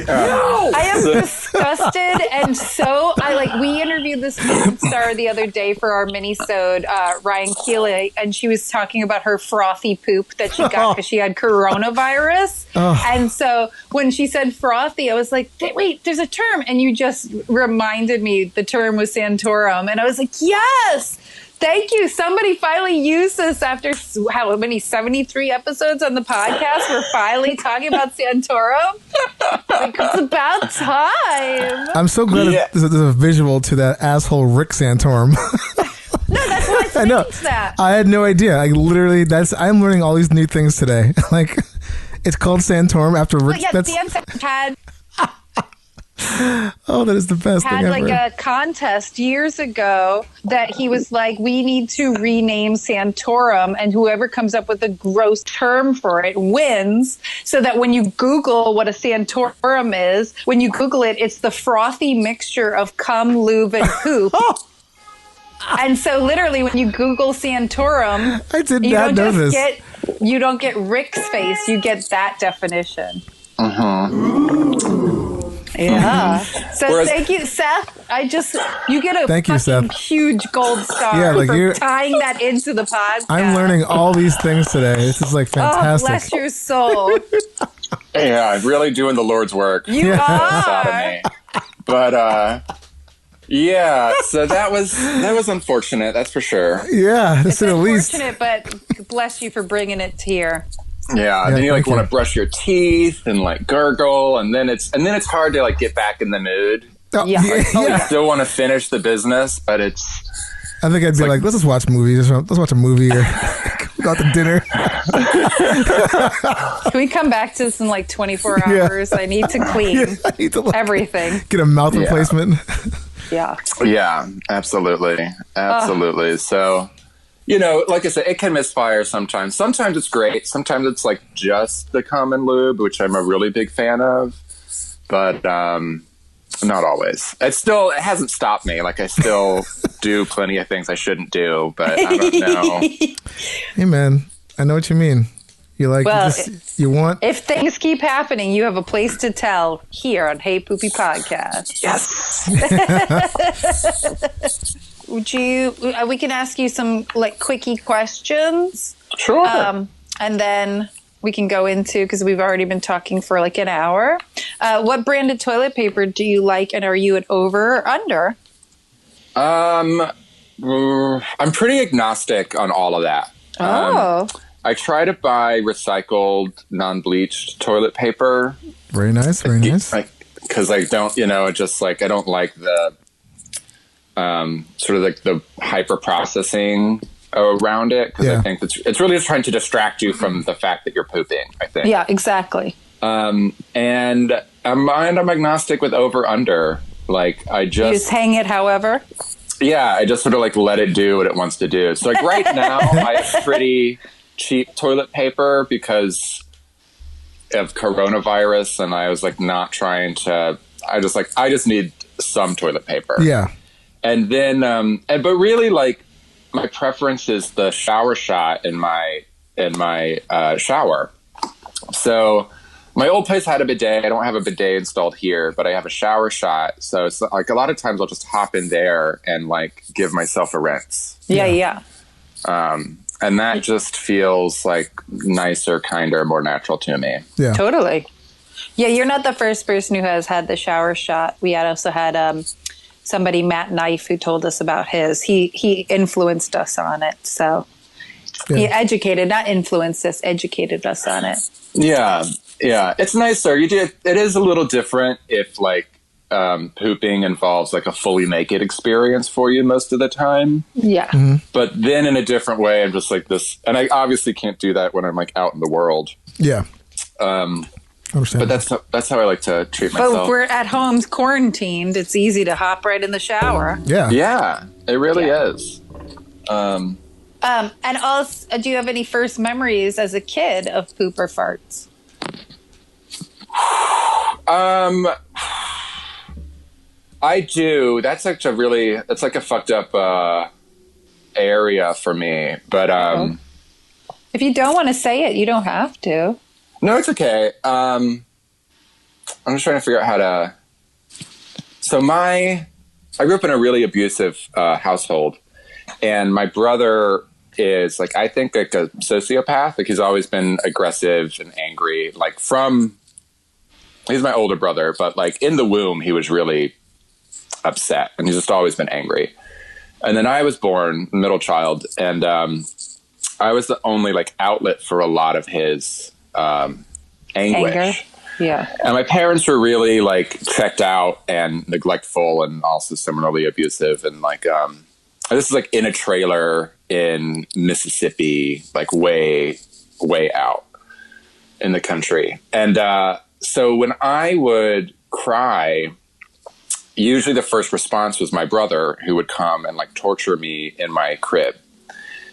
No! I am disgusted, and so we interviewed this porn star the other day for our mini-sode, Ryan Keeley, and she was talking about her frothy poop that she got because she had coronavirus. And so when she said frothy, I was like, wait, there's a term. And you just reminded me the term was Santorum. And I was like, yes, thank you. Somebody finally used this after how many 73 episodes on the podcast. We're finally talking about Santorum. Like, it's about time. I'm so glad there's a visual to that asshole Rick Santorum. No, that's why I know that. I had no idea. Like literally, I'm learning all these new things today. Like it's called Santorum after Rick. Well, yes, Dan had. Oh, that is the best thing ever. Had like a contest years ago that he was like, we need to rename Santorum, and whoever comes up with a gross term for it wins. So that when you Google what a Santorum is, when you Google it, it's the frothy mixture of cum, lube, and poop. And so literally when you Google Santorum, I did not know this. You don't get Rick's face, you get that definition. Yeah. So thank you, Seth. You get a Seth. huge gold star for tying that into the podcast. I'm learning all these things today. This is like fantastic. Oh, bless your soul. Yeah, really doing the Lord's work. You are. But so that was unfortunate, that's for sure. Yeah, it's at least. Unfortunate, but bless you for bringing it here. Yeah, then you want to brush your teeth and gurgle, and then it's hard to get back in the mood. You still want to finish the business, but it's. I think I'd be like, let's just watch movies. Let's watch a movie or go out to dinner. Can we come back to this in 24 hours? I need to clean everything. Get a mouth replacement. Yeah. Yeah, absolutely. So. Like I said, it can misfire sometimes. Sometimes it's great. Sometimes it's just the common lube, which I'm a really big fan of. But not always. It hasn't stopped me. I still do plenty of things I shouldn't do, but I don't know. Hey, man, I know what you mean. You want. If things keep happening, you have a place to tell here on Hey Poopy Podcast. Yes. We can ask you some quickie questions. Sure. And then we can go into, because we've already been talking for an hour. What branded toilet paper do you like, and are you an over or under? I'm pretty agnostic on all of that. I try to buy recycled, non-bleached toilet paper. Very nice, very nice. Because I don't, I don't like the sort of the hyper processing around it, because I think it's really just trying to distract you from the fact that you're pooping, I think. Yeah, exactly. And I'm agnostic with over under. You just hang it however. Yeah, I just sort of let it do what it wants to do. So right now I have pretty cheap toilet paper because of coronavirus, and I was not trying to. I just need some toilet paper. Yeah. And then, but really, my preference is the shower shot in my shower. So my old place had a bidet. I don't have a bidet installed here, but I have a shower shot. So it's a lot of times I'll just hop in there and give myself a rinse. Yeah. And that just feels nicer, kinder, more natural to me. Yeah, totally. Yeah, you're not the first person who has had the shower shot. We also had somebody, Matt Knife, who told us about his. He influenced us on it. So he educated us on it. Yeah. It's nicer. It is a little different if pooping involves a fully naked experience for you most of the time. Yeah. Mm-hmm. But then in a different way, I'm just this, and I obviously can't do that when I'm out in the world. Yeah. But that's how I like to treat myself. But if we're at home quarantined, it's easy to hop right in the shower. Yeah, it really is. And also, do you have any first memories as a kid of poop or farts? I do. That's like that's like a fucked up area for me. But if you don't want to say it, you don't have to. no, it's okay. I'm just trying to figure out how to. So I grew up in a really abusive household, and my brother is like, I think like a sociopath. Like he's always been aggressive and angry. Like he's my older brother, but like in the womb, he was really upset, and he's just always been angry. And then I was born middle child, and I was the only like outlet for a lot of his anguish. Anger. Yeah. And my parents were really like checked out and neglectful, and also similarly abusive. And like this is like in a trailer in Mississippi, like way out in the country. And so when I would cry, usually the first response was my brother, who would come and like torture me in my crib.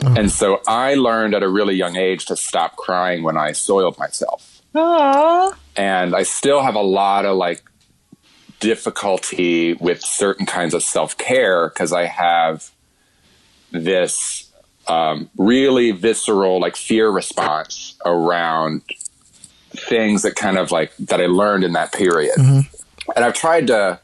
Oh. And so I learned at a really young age to stop crying when I soiled myself. Aww. And I still have a lot of like difficulty with certain kinds of self-care because I have this really visceral like fear response around things that kind of like that I learned in that period. Mm-hmm. And I've tried to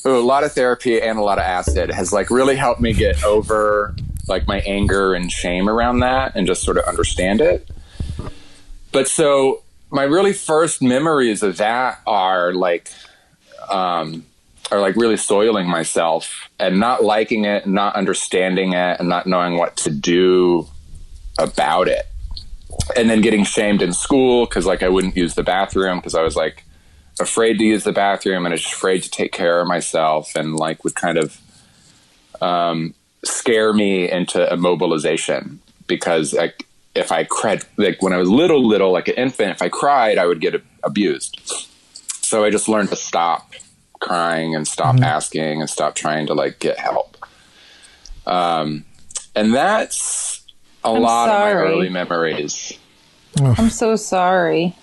a lot of therapy and a lot of acid has like really helped me get over like my anger and shame around that and just sort of understand it. But so my really first memories of that are like really soiling myself and not liking it and not understanding it and not knowing what to do about it. And then getting shamed in school because like I wouldn't use the bathroom because I was like afraid to use the bathroom and I was just afraid to take care of myself, and like would kind of scare me into immobilization because like if I cried, like when I was little, like an infant, if I cried, I would get abused. So I just learned to stop crying and stop asking and stop trying to like get help. And that's a lot of my early memories. Oh. I'm so sorry.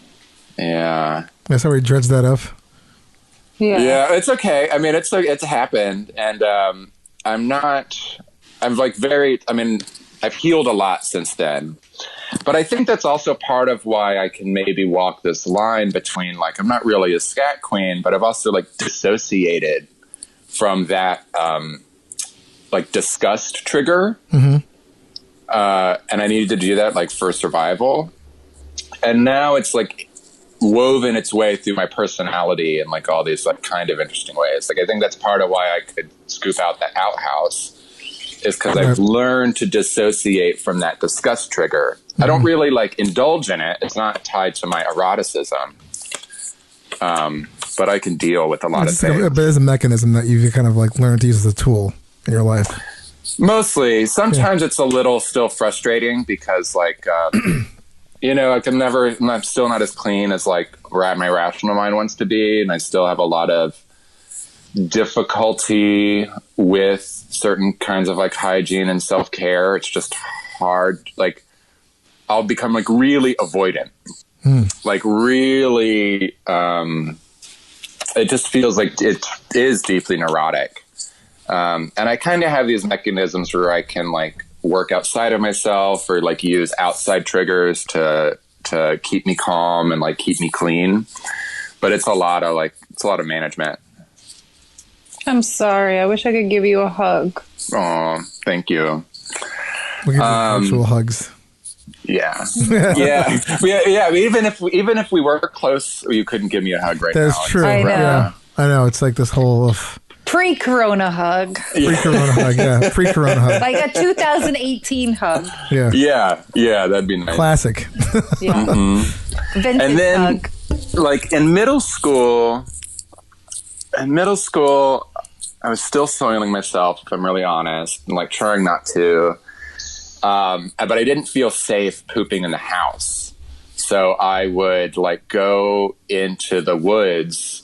Yeah. That's how we dredged that up. Yeah, it's okay. I mean, it's happened, and I've healed a lot since then. But I think that's also part of why I can maybe walk this line between like, I'm not really a scat queen, but I've also like dissociated from that like disgust trigger. Mm-hmm. And I needed to do that like for survival. And now it's like woven its way through my personality in like all these like kind of interesting ways. Like I think that's part of why I could scoop out the outhouse is because I've learned to dissociate from that disgust trigger. I don't really like indulge in it. It's not tied to my eroticism. But I can deal with a lot of things. But it's a mechanism that you've kind of like learned to use as a tool in your life. Mostly. Sometimes it's a little still frustrating because like, you know, like I'm still not as clean as like my rational mind wants to be. And I still have a lot of difficulty with certain kinds of like hygiene and self-care. It's just hard. Like I'll become like really avoidant, like really, it just feels like it is deeply neurotic. And I kind of have these mechanisms where I can like work outside of myself or like use outside triggers to keep me calm and like keep me clean. But it's a lot of management. I'm sorry. I wish I could give you a hug. Oh, thank you. We'll give you actual hugs. Yeah. yeah. Even if we were close, you couldn't give me a hug right now. That's true. I know. Yeah. I know. It's like this whole pre-corona hug. Pre-corona hug. Yeah. Pre-corona hug. Like a 2018 hug. Yeah. Yeah. That'd be nice. Classic. Yeah. Mm-hmm. Vintage and then, hug. like in middle school, I was still soiling myself, if I'm really honest, and like trying not to. But I didn't feel safe pooping in the house. So I would like go into the woods,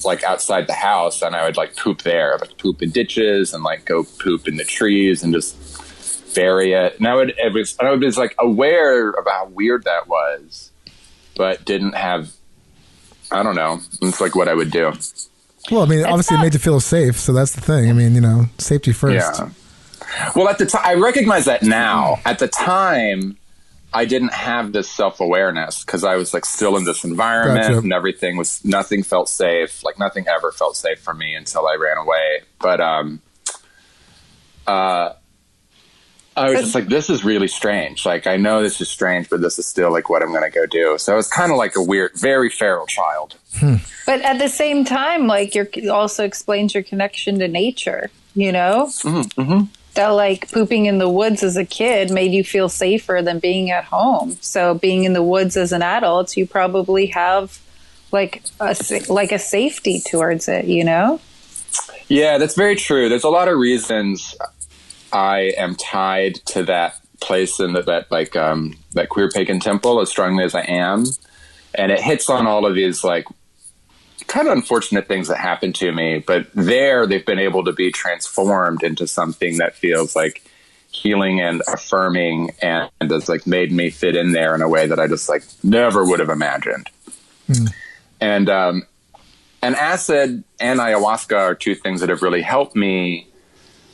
like outside the house, and I would like poop there, like poop in ditches and like go poop in the trees and just bury it. And I was like aware of how weird that was, but didn't have I don't know. It's like what I would do. Well, I mean, obviously it made you feel safe, so that's the thing. I mean, safety first. Yeah. Well, at the time, I recognize that now. At the time, I didn't have this self-awareness because I was like still in this environment and nothing felt safe. Like nothing ever felt safe for me until I ran away. But I was just like, this is really strange. Like, I know this is strange, but this is still like what I'm going to go do. So I was kind of like a weird, very feral child. But at the same time, like, it also explains your connection to nature, That like pooping in the woods as a kid made you feel safer than being at home. So being in the woods as an adult, you probably have like a safety towards it, Yeah, that's very true. There's a lot of reasons I am tied to that place in that queer pagan temple as strongly as I am. And it hits on all of these like kind of unfortunate things that happened to me, but they've been able to be transformed into something that feels like healing and affirming and has like made me fit in there in a way that I just like never would have imagined. And acid and ayahuasca are two things that have really helped me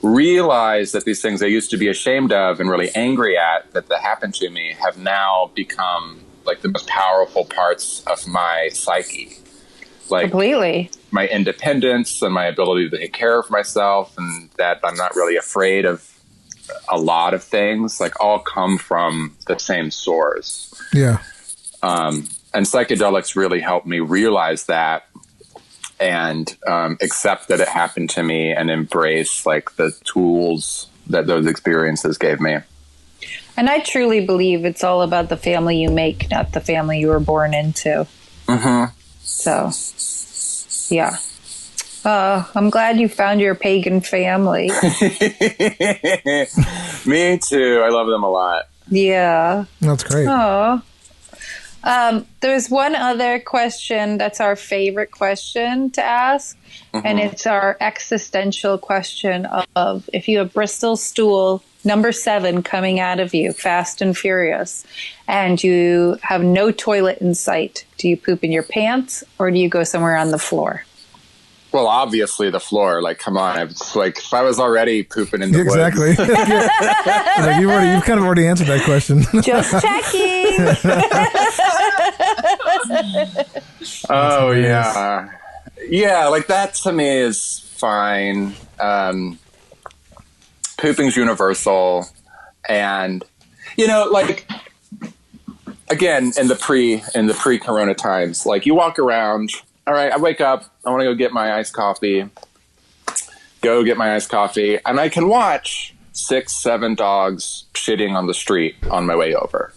realize that these things I used to be ashamed of and really angry at that happened to me have now become like the most powerful parts of my psyche. Like completely my independence and my ability to take care of myself, and that I'm not really afraid of a lot of things, like all come from the same source. Yeah. And psychedelics really helped me realize that and accept that it happened to me and embrace like the tools that those experiences gave me. And I truly believe it's all about the family you make, not the family you were born into. So, yeah. I'm glad you found your pagan family. Me too. I love them a lot. Yeah. That's great. Oh. There's one other question that's our favorite question to ask, and it's our existential question of if you have Bristol stool number 7 coming out of you, fast and furious, and you have no toilet in sight, do you poop in your pants or do you go somewhere on the floor? Well, obviously the floor. Like, come on. It's like if I was already pooping in the woods. Exactly. Like you've kind of already answered that question. Just checking. Oh, yeah. Yeah, like that to me is fine. Pooping's universal. And, like, again, in the pre-corona times, like you walk around, all right, I wake up, I want to go get my iced coffee, and I can watch 6-7 dogs shitting on the street on my way over.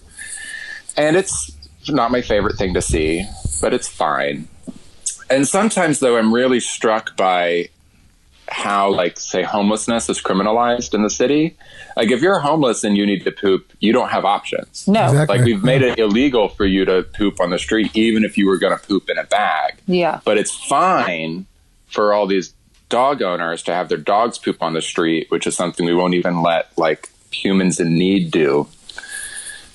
And it's not my favorite thing to see, but it's fine. And sometimes, though, I'm really struck by how, like, say, homelessness is criminalized in the city. Like, if you're homeless and you need to poop, you don't have options. No. Exactly. Like, we've made it illegal for you to poop on the street, even if you were going to poop in a bag. Yeah. But it's fine for all these dog owners to have their dogs poop on the street, which is something we won't even let, like, humans in need do.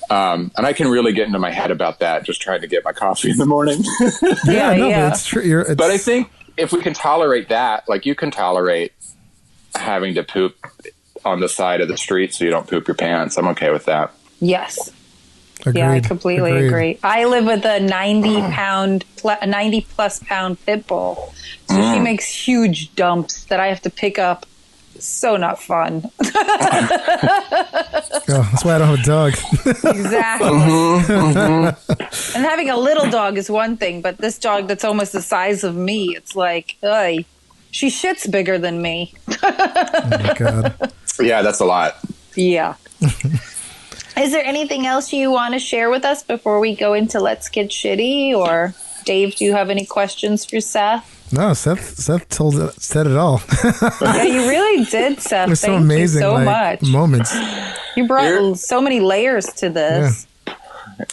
And I can really get into my head about that, just trying to get my coffee in the morning. Yeah. But it's true. But I think if we can tolerate that, like you can tolerate having to poop on the side of the street so you don't poop your pants. I'm okay with that. Yes. Agreed. Yeah, I completely agree. I live with a 90 plus pound pit bull. So she makes huge dumps that I have to pick up. So not fun. Oh, that's why I don't have a dog. Exactly. And having a little dog is one thing, but this dog that's almost the size of me, it's like, ugh, she shits bigger than me. Oh my God. Yeah, that's a lot. Yeah. Is there anything else you want to share with us before we go into Let's Get Shitty? Or Dave, do you have any questions for Seth? No, Seth said it all. Yeah, you really did, Seth. It was so Thank amazing, you so like, much. moments. You brought so many layers to this.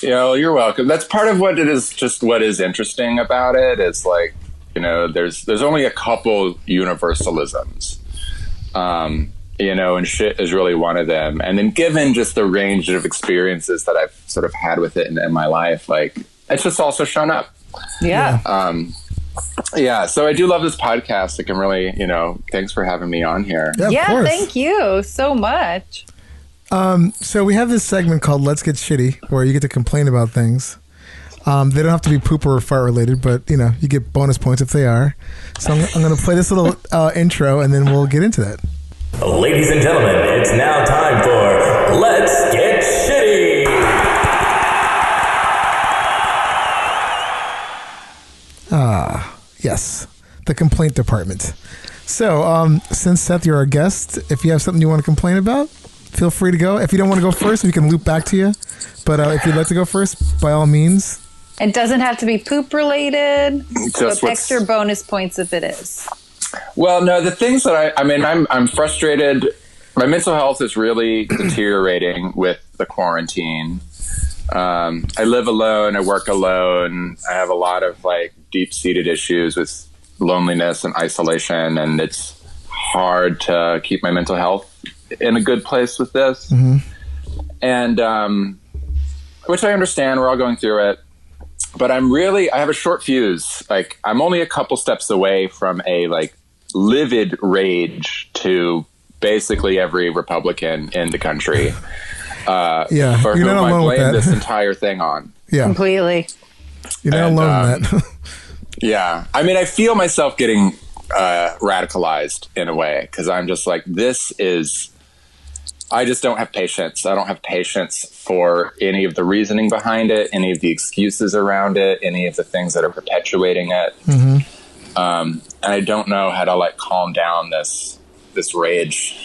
Yeah, you're welcome. That's part of what it is. Just what is interesting about it is like, there's only a couple universalisms, and shit is really one of them. And then given just the range of experiences that I've sort of had with it in my life, like it's just also shown up. Yeah. Yeah, so I do love this podcast. Like, I'm really, thanks for having me on here. Yeah, of course. Thank you so much. So we have this segment called Let's Get Shitty, where you get to complain about things. They don't have to be poop or fart related, but, you get bonus points if they are. So I'm going to play this little intro, and then we'll get into that. Ladies and gentlemen, it's now time for Let's Get Shitty! Yes, the complaint department. So, since Seth, you're our guest, if you have something you want to complain about, feel free to go. If you don't want to go first, we can loop back to you. But if you'd like to go first, by all means. It doesn't have to be poop related. Just so extra bonus points if it is. Well, no, the things that I'm frustrated. My mental health is really deteriorating with the quarantine. I live alone. I work alone. I have a lot of deep-seated issues with loneliness and isolation, and it's hard to keep my mental health in a good place with this. Mm-hmm. And which I understand. We're all going through it. But I have a short fuse. I'm only a couple steps away from a livid rage to basically every Republican in the country. For you're whom not I alone with blame that. this entire thing on. Yeah, Completely. you're not alone with that. Yeah. I feel myself getting radicalized in a way, because I'm just I just don't have patience. I don't have patience for any of the reasoning behind it, any of the excuses around it, any of the things that are perpetuating it. Mm-hmm. And I don't know how to calm down this rage.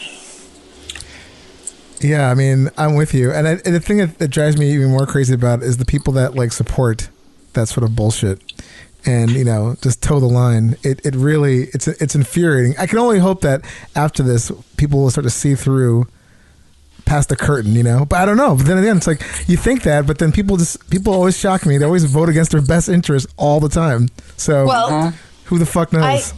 Yeah, I'm with you. And the thing that drives me even more crazy about it is the people that support that sort of bullshit and, just toe the line. It really, it's infuriating. I can only hope that after this, people will start to see through past the curtain, but I don't know. But then again, it's you think that, but then people always shock me. They always vote against their best interest all the time. So who the fuck knows?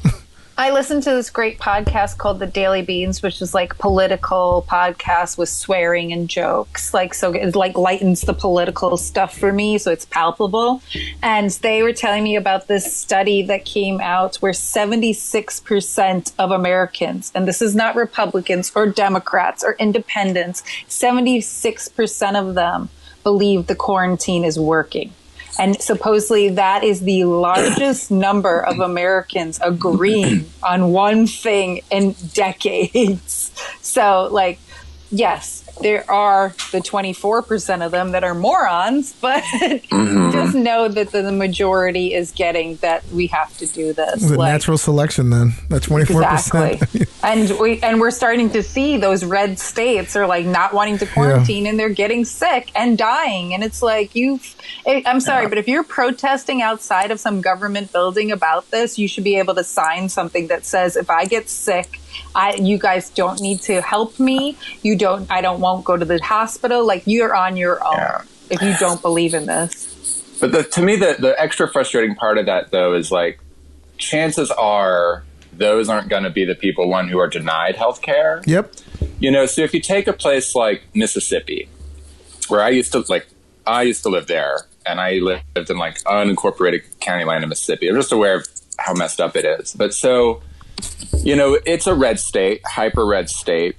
I listened to this great podcast called The Daily Beans, which is political podcast with swearing and jokes. So it lightens the political stuff for me, so it's palpable. And they were telling me about this study that came out where 76% of Americans, and this is not Republicans or Democrats or independents, 76% of them believe the quarantine is working. And supposedly that is the largest number of Americans agreeing on one thing in decades. So, yes, there are the 24% of them that are morons, but just know that the majority is getting that we have to do this. The natural selection, then. That 24%. Exactly. and we're starting to see those red states are not wanting to quarantine, and they're getting sick and dying. And it's I'm sorry, but if you're protesting outside of some government building about this, you should be able to sign something that says, if I get sick, you guys don't need to help me. I won't go to the hospital. You're on your own if you don't believe in this. But to me, the extra frustrating part of that, though, is chances are those aren't going to be the people, who are denied health care. Yep. So if you take a place like Mississippi, where I used to live there, and I lived in unincorporated county line in Mississippi. I'm just aware of how messed up it is. But so, it's a red state, hyper red state,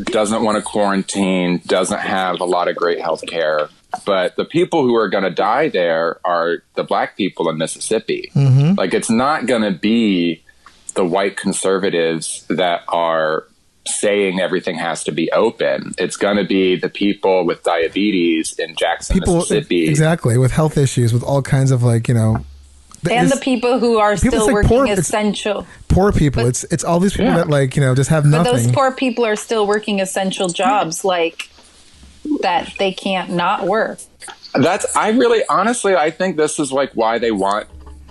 doesn't want to quarantine, doesn't have a lot of great health care. But the people who are going to die there are the black people in Mississippi. Mm-hmm. It's not going to be the white conservatives that are saying everything has to be open. It's going to be the people with diabetes in Jackson, Mississippi. Exactly, with health issues, with all kinds of and the people who are still working essential. Poor people. But it's all these people that just have nothing. But those poor people are still working essential jobs that they can't not work. I think this is I think want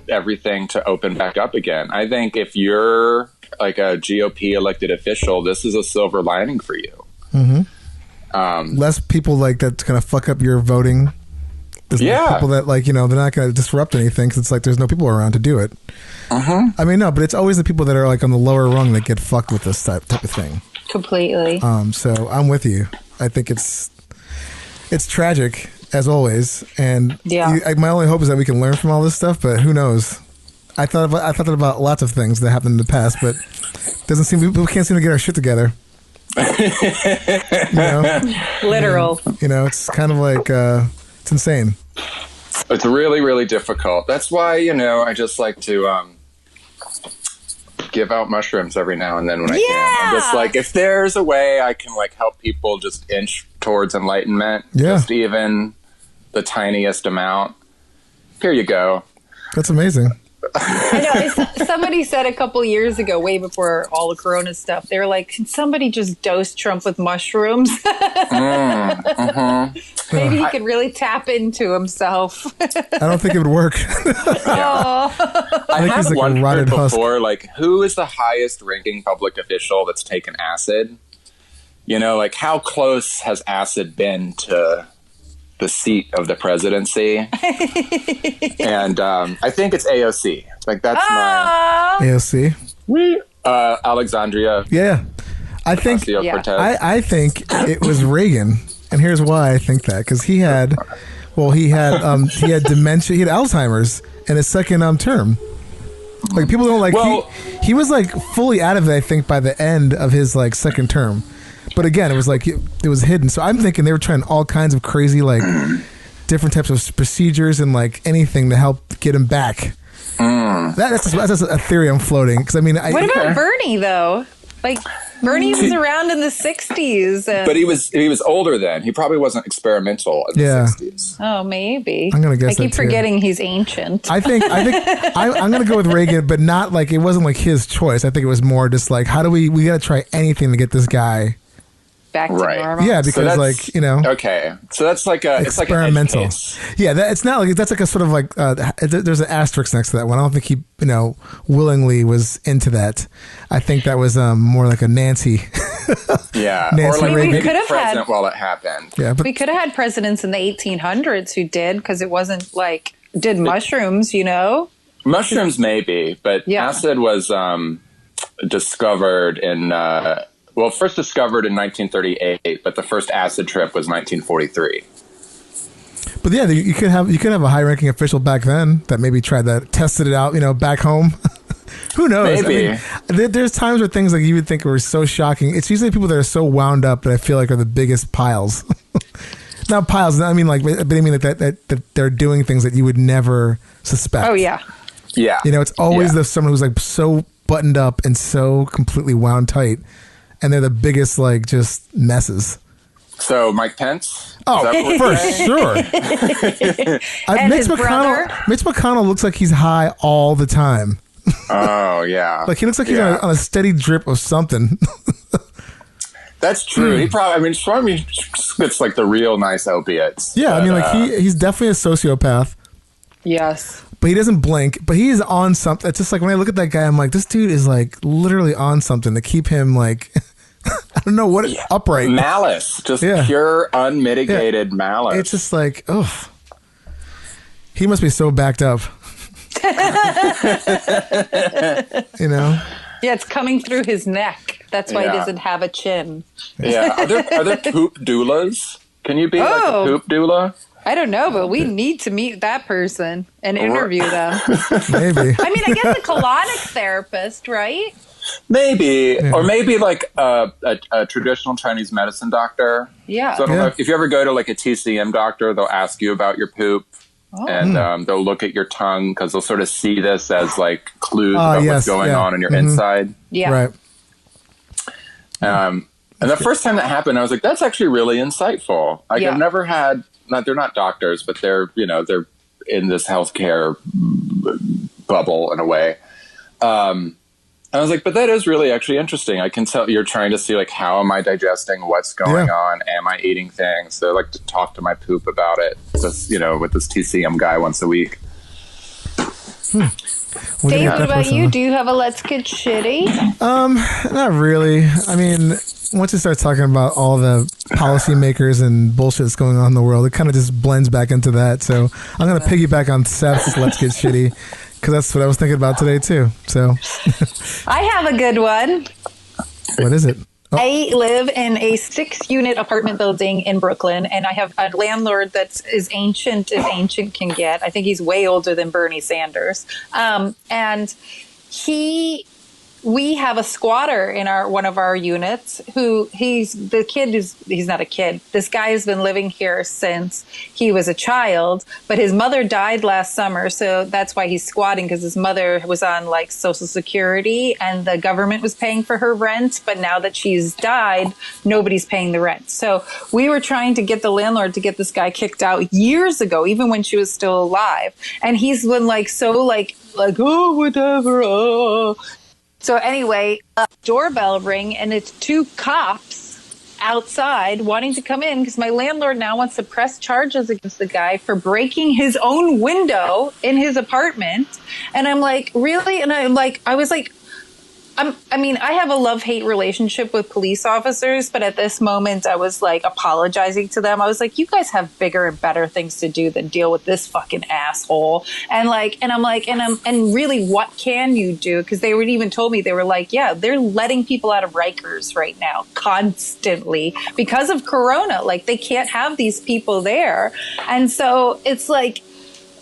everything to open back up again. I think if you're a GOP elected official, this is a silver lining for you. Mm-hmm. Less people that's going to fuck up your voting. There's people that they're not going to disrupt anything because it's there's no people around to do it. No, but it's always the people that are on the lower rung that get fucked with this type of thing. Completely. So I'm with you. I think it's tragic as always. And my only hope is that we can learn from all this stuff, but who knows? I thought about lots of things that happened in the past, but we can't seem to get our shit together. Literal. It's kind of like it's insane. It's really, really difficult. That's why I just like to give out mushrooms every now and then when I can. I'm just like, if there's a way I can like help people just inch towards enlightenment, just even the tiniest amount, here you go. That's amazing. I know. Somebody said a couple years ago, way before all the Corona stuff, they were like, "Can somebody just dose Trump with mushrooms?" Maybe he could really tap into himself. I don't think it would work. I have wondered before, like, who is the highest ranking public official that's taken acid? Like, how close has acid been to the seat of the presidency? And I think it's AOC. Like, that's my AOC. Alexandria. Yeah, I think I think it was Reagan, and here's why I think that, because he had dementia, he had Alzheimer's in his second term. Like, people don't like he was like fully out of it, I think, by the end of his like second term. But again, it was like it was hidden. So I'm thinking they were trying all kinds of crazy, like, different types of procedures and like anything to help get him back. That's a theory I'm floating. Because what about Bernie though? Like, Bernie was around in the 60s, but he was older then. He probably wasn't experimental in the 60s. Oh, maybe. I'm gonna guess. I keep forgetting he's ancient. I think I'm gonna go with Reagan, but not like it wasn't like his choice. I think it was more just like, how do we got to try anything to get this guy back to normal. Yeah, because okay, so that's like experimental. It's like it's not like that's like a sort of like there's an asterisk next to that one. I don't think he willingly was into that. I think that was more like a Nancy. Nancy or like Reagan. We could have president while it happened. Yeah, but we could have had presidents in the 1800s who did, because it wasn't like did mushrooms. Mushrooms maybe, but acid was discovered in. First discovered in 1938, but the first acid trip was 1943. But yeah, you could have a high-ranking official back then that maybe tried that, tested it out, back home. Who knows? Maybe. There's times where things like you would think were so shocking. It's usually people that are so wound up that I feel like are the biggest piles. Not piles. I mean that they're doing things that you would never suspect. Oh yeah. Yeah. It's always someone who's like so buttoned up and so completely wound tight. And they're the biggest, like, just messes. So, Mike Pence? Oh, for sure. And his brother? Mitch McConnell looks like he's high all the time. Oh, yeah. Like, he looks like he's on a steady drip of something. That's true. He probably, Stormy gets, like, the real nice opiates. Yeah, but, he's definitely a sociopath. Yes. But he doesn't blink. But he is on something. It's just like when I look at that guy, I'm like, this dude is like literally on something to keep him like, I don't know what, upright. Malice. Just pure, unmitigated malice. It's just like, oh, he must be so backed up. Yeah, it's coming through his neck. That's why he doesn't have a chin. Yeah. Are there poop doulas? Can you be like a poop doula? I don't know, but we need to meet that person and interview them. Maybe. I guess a colonic therapist, right? Maybe. Yeah. Or maybe like a traditional Chinese medicine doctor. Yeah. So if you ever go to like a TCM doctor, they'll ask you about your poop. And they'll look at your tongue because they'll sort of see this as like clues about what's going on in your inside. Yeah. Right. And the first time that happened, I was like, that's actually really insightful. Like I've never had... they're not doctors, but they're in this healthcare bubble in a way. I was like, but that is really actually interesting. I can tell you're trying to see like, how am I digesting? What's going on? Am I eating things? So I like to talk to my poop about it. Just, with this TCM guy once a week. Dave, what about you? Do you have a Let's Get Shitty? Not really. I mean, once you start talking about all the policymakers and bullshit that's going on in the world, it kind of just blends back into that. So I'm going to piggyback on Seth's Let's Get Shitty, because that's what I was thinking about today too. So I have a good one. What is it? I live in a 6-unit apartment building in Brooklyn, and I have a landlord that's as ancient can get. I think he's way older than Bernie Sanders. And we have a squatter in one of our units he's not a kid. This guy has been living here since he was a child, but his mother died last summer. So that's why he's squatting, because his mother was on like Social Security and the government was paying for her rent. But now that she's died, nobody's paying the rent. So we were trying to get the landlord to get this guy kicked out years ago, even when she was still alive. And he's been like, oh, whatever. Oh. So anyway, doorbell ring, and it's 2 cops outside wanting to come in because my landlord now wants to press charges against the guy for breaking his own window in his apartment. And I'm like, really? And I was like, I have a love-hate relationship with police officers, but at this moment I was like apologizing to them. I was like, you guys have bigger and better things to do than deal with this fucking asshole. And really, what can you do? Because they even told me, they were like, yeah, they're letting people out of Rikers right now constantly because of Corona. Like, they can't have these people there. And so it's like,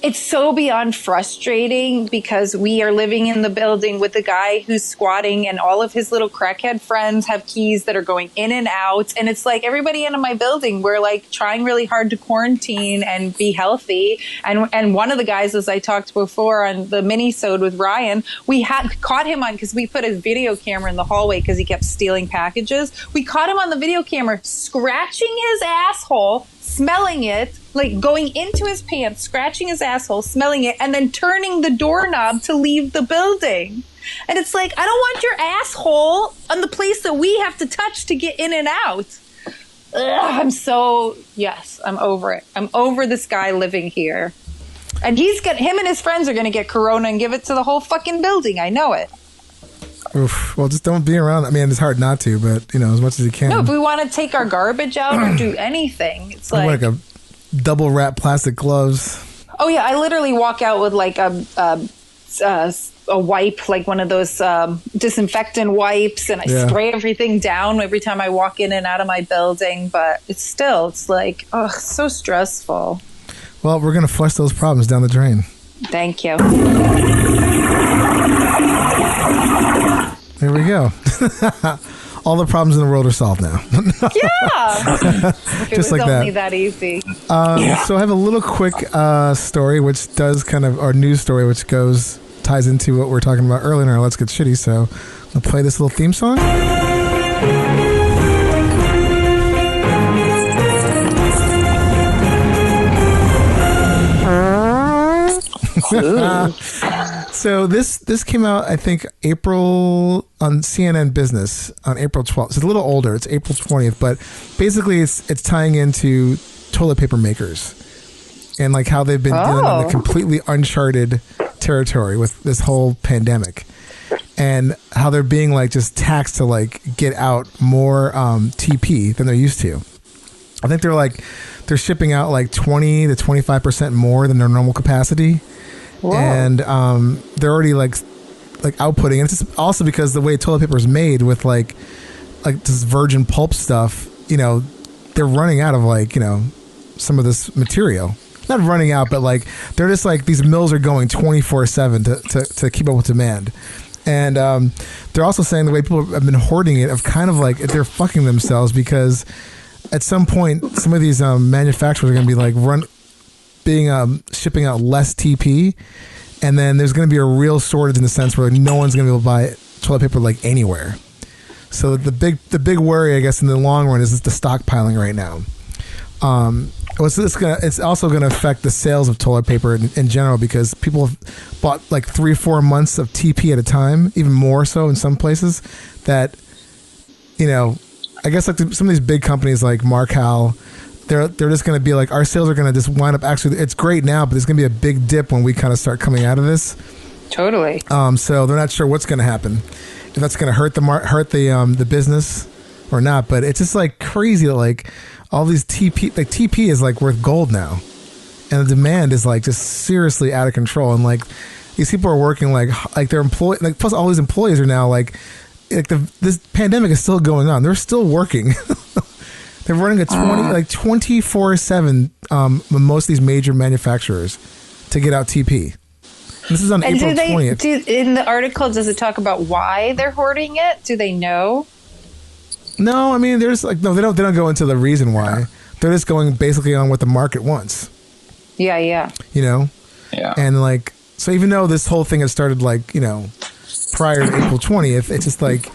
it's so beyond frustrating because we are living in the building with the guy who's squatting, and all of his little crackhead friends have keys that are going in and out. And it's like everybody in my building, we're like trying really hard to quarantine and be healthy. And one of the guys, as I talked before on the mini-sode with Ryan, we had caught him on, because we put his video camera in the hallway because he kept stealing packages. We caught him on the video camera scratching his asshole, smelling it, like going into his pants, scratching his asshole, smelling it, and then turning the doorknob to leave the building. And it's like, I don't want your asshole on the place that we have to touch to get in and out. I'm over it. I'm over this guy living here. And him and his friends are going to get corona and give it to the whole fucking building. I know it. Oof. Well, just don't be around. I mean, it's hard not to, but, as much as you can. No, if we want to take our garbage out or do anything, it's like a double wrap plastic gloves. Oh yeah, I literally walk out with like a wipe, like one of those disinfectant wipes, and I spray everything down every time I walk in and out of my building. But it's like, oh, so stressful. Well, we're gonna flush those problems down the drain. Thank you. There we go. All the problems in the world are solved now. Yeah. If it Just was like only that easy. So I have a little quick story, which does our news story, which ties into what we are talking about earlier in our Let's Get Shitty. So I'll play this little theme song. So this came out, I think, April on CNN Business on April 12th. So it's a little older. It's April 20th, but basically it's tying into toilet paper makers and like how they've been dealing in the completely uncharted territory with this whole pandemic, and how they're being like just taxed to like get out more TP than they're used to. I think they're shipping out like 20 to 25% more than their normal capacity. Whoa. And they're already like outputting, and it's just also because the way toilet paper is made with like this virgin pulp stuff, they're running out of some of this material. Not running out, but like they're just like, these mills are going 24/7 to keep up with demand. And they're also saying the way people have been hoarding it, of kind of like they're fucking themselves, because at some point some of these manufacturers are going to be like shipping out less TP, and then there's going to be a real shortage in the sense where no one's going to be able to buy toilet paper like anywhere. So the big worry, I guess, in the long run is the stockpiling right now. It's also going to affect the sales of toilet paper in general, because people have bought like 3-4 months of TP at a time, even more so in some places. That, I guess like some of these big companies like Markel, they're just going to be like, our sales are going to just wind up, actually, it's great now, but there's going to be a big dip when we kind of start coming out of this. Totally. So they're not sure what's going to happen, if that's going to hurt the business or not. But it's just like crazy that like all these TP is like worth gold now, and the demand is like just seriously out of control. And like these people are working like they're employed, like, plus all these employees are now like like this pandemic is still going on. They're still working. They're running a 24/7. Most of these major manufacturers to get out TP. This is on April 20th. In the article, does it talk about why they're hoarding it? Do they know? No, I mean, there's like no, they don't go into the reason why. They're just going basically on what the market wants. Yeah. You know. Yeah. And like, so even though this whole thing has started like, you know, prior to April 20th, it's just like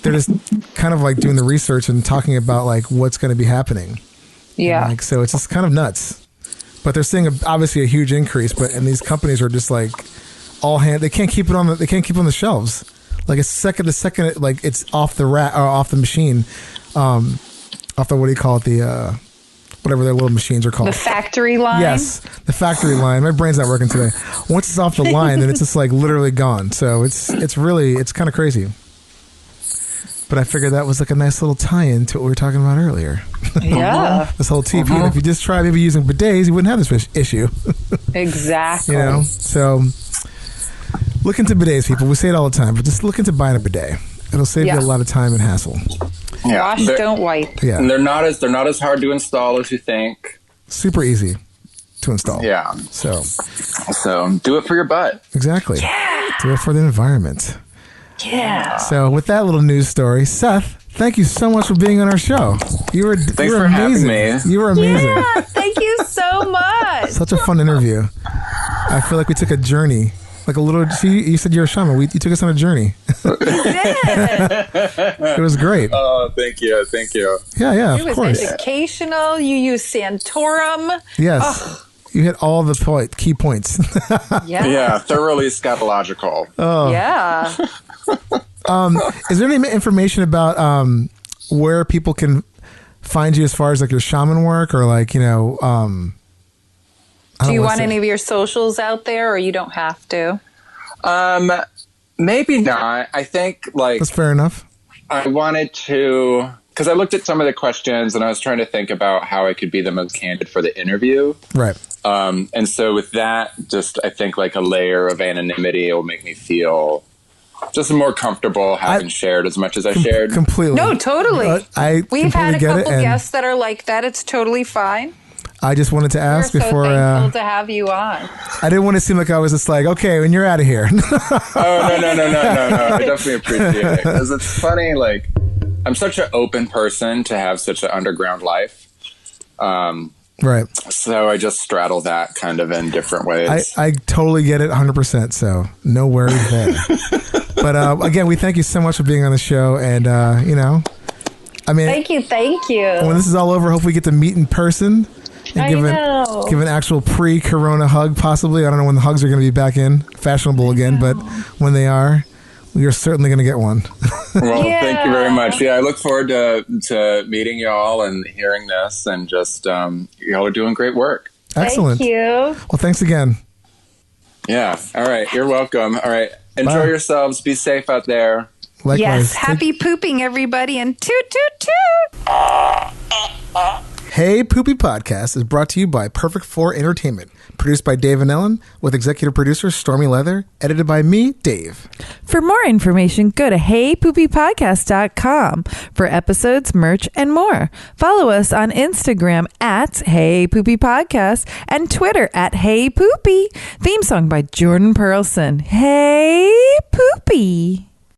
they're just kind of like doing the research and talking about like what's going to be happening. Yeah. And, like, so it's just kind of nuts. But they're seeing obviously a huge increase. And these companies are just like they can't keep it on the shelves. Like the second like it's off the rack or off the machine, off the, what do you call it, the whatever their little machines are called. The factory line? Yes, the factory line. My brain's not working today. Once it's off the line, then it's just like literally gone. So it's kind of crazy. But I figured that was like a nice little tie-in to what we were talking about earlier. Yeah. This whole TP. And if you just try maybe using bidets, you wouldn't have this issue. Exactly. You know? So look into bidets, people. We say it all the time, but just look into buying a bidet. It'll save you a lot of time and hassle. Yeah. Wash, don't wipe. Yeah. And they're not as hard to install as you think. Super easy to install. Yeah. So do it for your butt. Exactly. Yeah. Do it for the environment. Yeah. So with that little news story, Seth, thank you so much for being on our show. Thanks for for amazing. having me. You were amazing. Yeah, thank you so much. Such a fun interview. I feel like we took a journey. Like a little, you said you're a shaman. You took us on a journey. It was great. Oh, thank you. Yeah, It of was course. educational. You used Santorum. Yes. Oh. You hit all the key points. Yeah. Yeah, thoroughly scatological. Oh. Yeah. Is there any information about where people can find you as far as like your shaman work or like, you know, Do you want any of your socials out there, or you don't have to? Maybe not. I think like that's fair enough. I wanted to, because I looked at some of the questions and I was trying to think about how I could be the most candid for the interview. Right. And so with that, just I think like a layer of anonymity will make me feel just more comfortable having shared as much as I shared. Completely. No, totally. We've had a couple guests that are like that. It's totally fine. I just wanted to ask We're so before. thankful to have you on. I didn't want to seem like I was just like, okay, when you're out of here. Oh, no. I definitely appreciate it. Because it's funny, like, I'm such an open person to have such an underground life. Right. So I just straddle that kind of in different ways. I totally get it 100%. So no worries there. But again, we thank you so much for being on the show. And, you know, I mean, Thank you. When this is all over, hopefully we get to meet in person. And give an actual pre-corona hug, possibly. I don't know when the hugs are going to be back in fashionable again, but when they are, we are certainly going to get one. Well, thank you very much. Yeah, I look forward to meeting y'all and hearing this, and just y'all are doing great work. Excellent. Thank you. Well, thanks again. Yeah. All right. You're welcome. All right. Enjoy yourselves. Be safe out there. Likewise. Yes. Happy pooping, everybody, and toot, toot, toot. Hey Poopy Podcast is brought to you by Perfect 4 Entertainment, produced by Dave and Ellen, with executive producer Stormy Leather, edited by me, Dave. For more information, go to heypoopypodcast.com for episodes, merch, and more. Follow us on Instagram at Hey Poopy Podcast and Twitter at Hey Poopy. Theme song by Jordan Perlson. Hey Poopy.